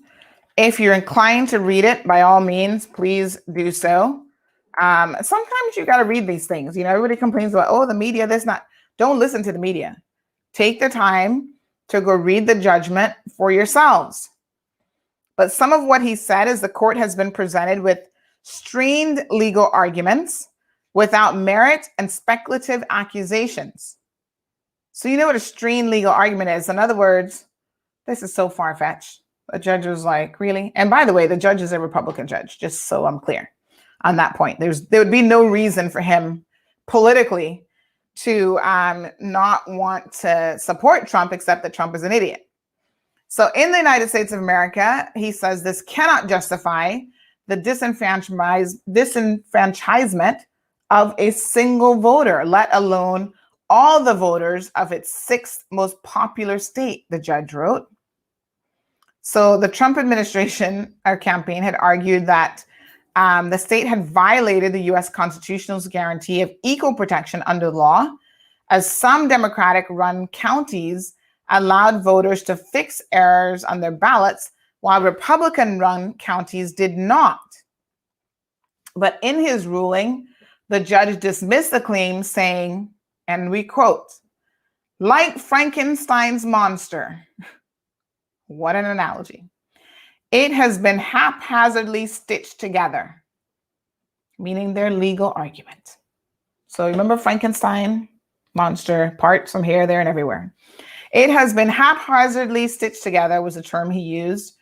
If you're inclined to read it, by all means, please do so. Sometimes you got to read these things. You know, everybody complains about, oh, the media, this, not. Don't listen to the media. Take the time to go read the judgment for yourselves. But some of what he said is the court has been presented with strained legal arguments without merit and speculative accusations. So you know what a strained legal argument is. In other words, this is so far-fetched. The judge was like, really? And by the way, the judge is a Republican judge, just so I'm clear on that point. There would be no reason for him politically to not want to support Trump, except that Trump is an idiot. So in the United States of America, he says this cannot justify the disenfranchisement of a single voter, let alone all the voters of its 6th most popular state, the judge wrote. So the Trump administration, our campaign, had argued that the state had violated the U.S. Constitutional guarantee of equal protection under law, as some Democratic-run counties allowed voters to fix errors on their ballots, while Republican-run counties did not. But in his ruling, the judge dismissed the claim, saying, and we quote, "Like Frankenstein's monster," what an analogy, "it has been haphazardly stitched together," meaning their legal argument. So remember Frankenstein, monster, parts from here, there, and everywhere. "It has been haphazardly stitched together" was the term he used.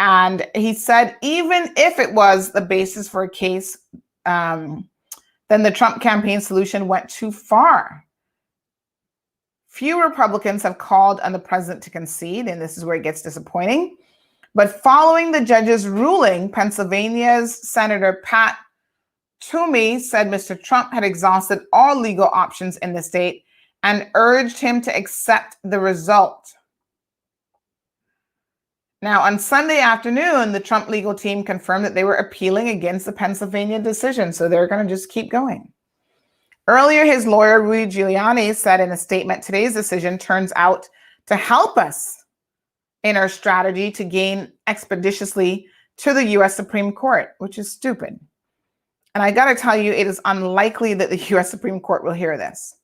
And he said, even if it was the basis for a case, then the Trump campaign solution went too far. Few Republicans have called on the president to concede, and this is where it gets disappointing. But following the judge's ruling, Pennsylvania's Senator Pat Toomey said Mr. Trump had exhausted all legal options in the state and urged him to accept the result. Now, on Sunday afternoon, the Trump legal team confirmed that they were appealing against the Pennsylvania decision, so they're going to just keep going. Earlier, his lawyer, Rudy Giuliani, said in a statement, "Today's decision turns out to help us in our strategy to gain expeditiously to the U.S. Supreme Court," which is stupid. And I got to tell you, it is unlikely that the U.S. Supreme Court will hear this.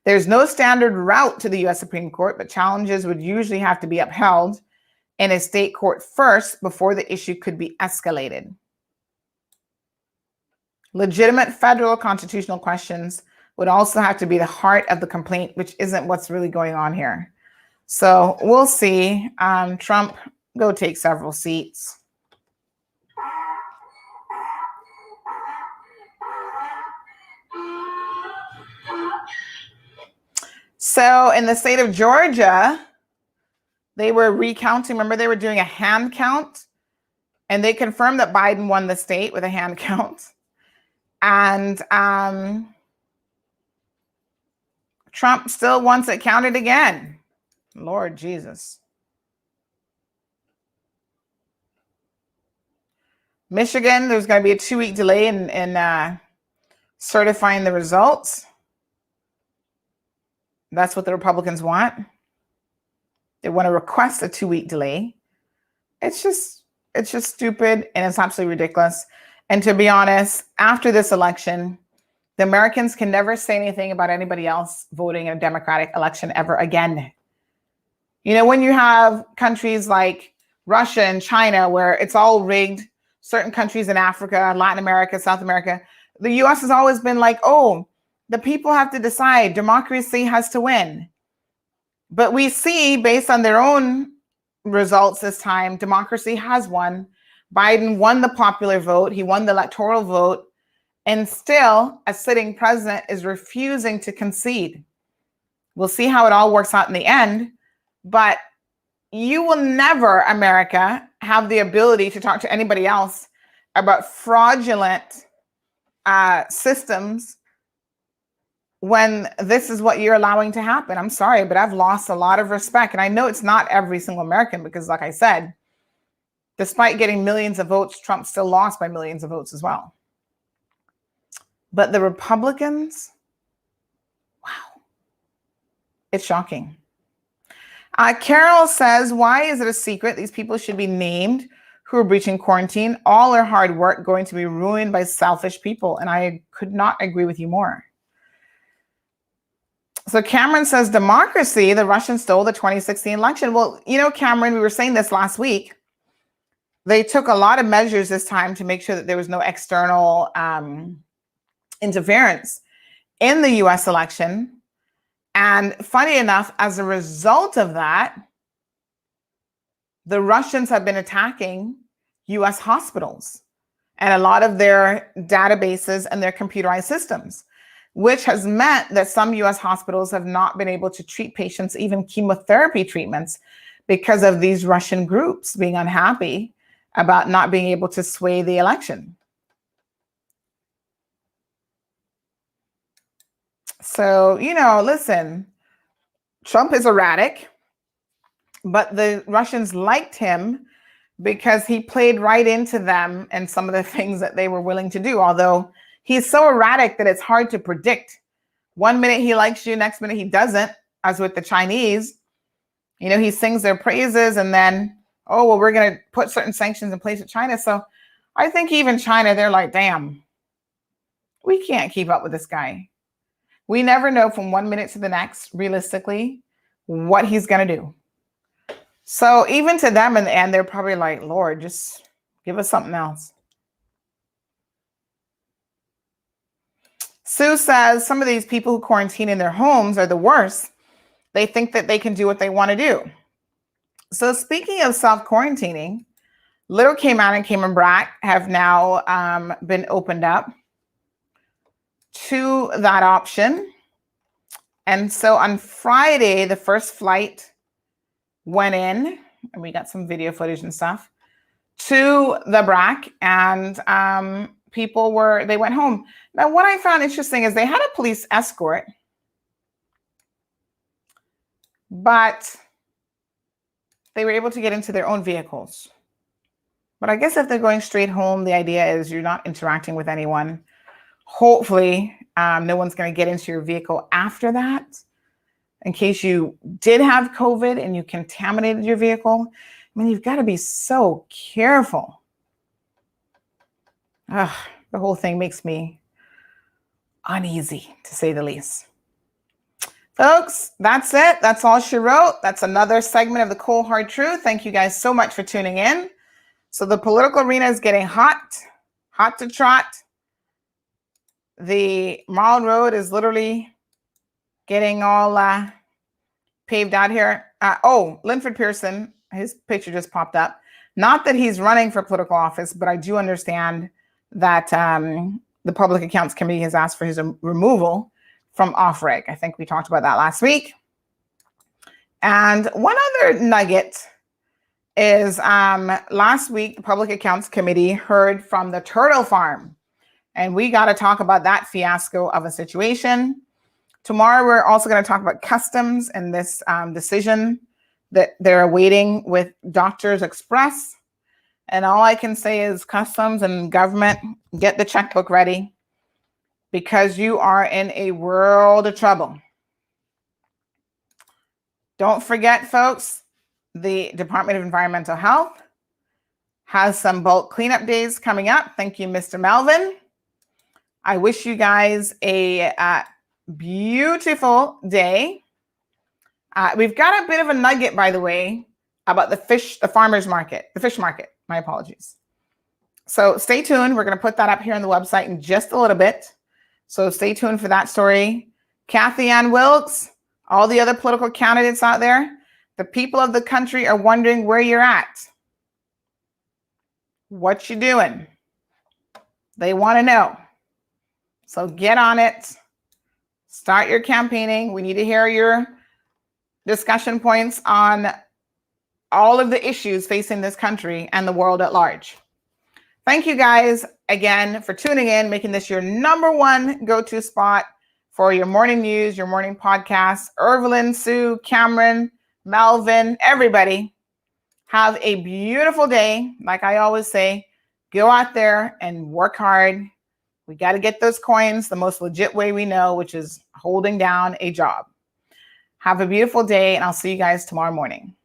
There's no standard route to the U.S. Supreme Court, but challenges would usually have to be upheld in a state court first before the issue could be escalated. Legitimate federal constitutional questions would also have to be the heart of the complaint, which isn't what's really going on here. So we'll see. Trump, go take several seats. So in the state of Georgia, they were recounting. Remember, they were doing a hand count, and they confirmed that Biden won the state with a hand count. And Trump still wants it counted again. Lord Jesus. Michigan, there's going to be a 2-week delay in certifying the results. That's what the Republicans want. They want to request a 2-week delay. It's just stupid, and it's absolutely ridiculous. And to be honest, after this election, the Americans can never say anything about anybody else voting in a Democratic election ever again. You know, when you have countries like Russia and China where it's all rigged, certain countries in Africa, Latin America, South America, the US has always been like, oh, the people have to decide. Democracy has to win. But we see, based on their own results this time, democracy has won. Biden won the popular vote. He won the electoral vote. And still, a sitting president is refusing to concede. We'll see how it all works out in the end. But you will never, America, have the ability to talk to anybody else about fraudulent systems when this is what you're allowing to happen. I'm sorry, but I've lost a lot of respect. And I know it's not every single American because, like I said, despite getting millions of votes, Trump still lost by millions of votes as well. But the Republicans, wow, it's shocking. Carol says, why is it a secret? These people should be named who are breaching quarantine. All their hard work going to be ruined by selfish people. And I could not agree with you more. So Cameron says, democracy, the Russians stole the 2016 election. Well, you know, Cameron, we were saying this last week. They took a lot of measures this time to make sure that there was no external interference in the US election. And funny enough, as a result of that, the Russians have been attacking US hospitals and a lot of their databases and their computerized systems, which has meant that some US hospitals have not been able to treat patients, even chemotherapy treatments, because of these Russian groups being unhappy about not being able to sway the election. So, you know, listen, Trump is erratic, but the Russians liked him because he played right into them and some of the things that they were willing to do. Although he's so erratic that it's hard to predict. 1 minute he likes you, next minute he doesn't, as with the Chinese. You know, he sings their praises and then, oh, well, we're going to put certain sanctions in place with China. So I think even China, they're like, damn, we can't keep up with this guy. We never know from 1 minute to the next, realistically, what he's going to do. So even to them in the end, they're probably like, Lord, just give us something else. Sue says some of these people who quarantine in their homes are the worst. They think that they can do what they want to do. So speaking of self-quarantining, Little Cayman and Cayman Brac have now been opened up to that option. And so on Friday, the first flight went in, and we got some video footage and stuff, to the Brac, and they went home. Now, what I found interesting is they had a police escort, but they were able to get into their own vehicles. But I guess if they're going straight home, the idea is you're not interacting with anyone. Hopefully, no one's going to get into your vehicle after that. In case you did have COVID and you contaminated your vehicle, I mean, you've got to be so careful. The whole thing makes me uneasy, to say the least. Folks, that's it. That's all she wrote. That's another segment of the Cold Hard Truth. Thank you guys so much for tuning in. So the political arena is getting hot to trot. The Marlin Road is literally getting all paved out here. Linford Pearson, his picture just popped up. Not that he's running for political office, but I do understand that the Public Accounts Committee has asked for his removal from off-reg. I think we talked about that last week. And one other nugget is last week, the Public Accounts Committee heard from the turtle farm. And we got to talk about that fiasco of a situation. Tomorrow, we're also going to talk about customs and this decision that they're awaiting with Doctors Express. And all I can say is customs and government, get the checkbook ready because you are in a world of trouble. Don't forget, folks, the Department of Environmental Health has some bulk cleanup days coming up. Thank you, Mr. Melvin. I wish you guys a beautiful day. We've got a bit of a nugget, by the way, about the fish market. My apologies. So stay tuned. We're going to put that up here on the website in just a little bit. So stay tuned for that story. Kathy Ann Wilkes, all the other political candidates out there, the people of the country are wondering where you're at. What you doing? They want to know. So get on it. Start your campaigning. We need to hear your discussion points on all of the issues facing this country and the world at large. Thank you guys again for tuning in, making this your number one go-to spot for your morning news, your morning podcast. Evelyn, Sue, Cameron, Melvin, everybody, have a beautiful day. Like I always say, go out there and work hard. We got to get those coins the most legit way we know, which is holding down a job. Have a beautiful day, and I'll see you guys tomorrow morning.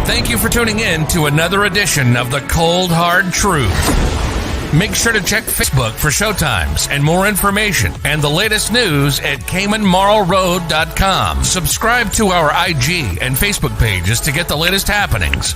Thank you for tuning in to another edition of The Cold Hard Truth. Make sure to check Facebook for showtimes and more information and the latest news at CaymanMarlRoad.com. Subscribe to our IG and Facebook pages to get the latest happenings.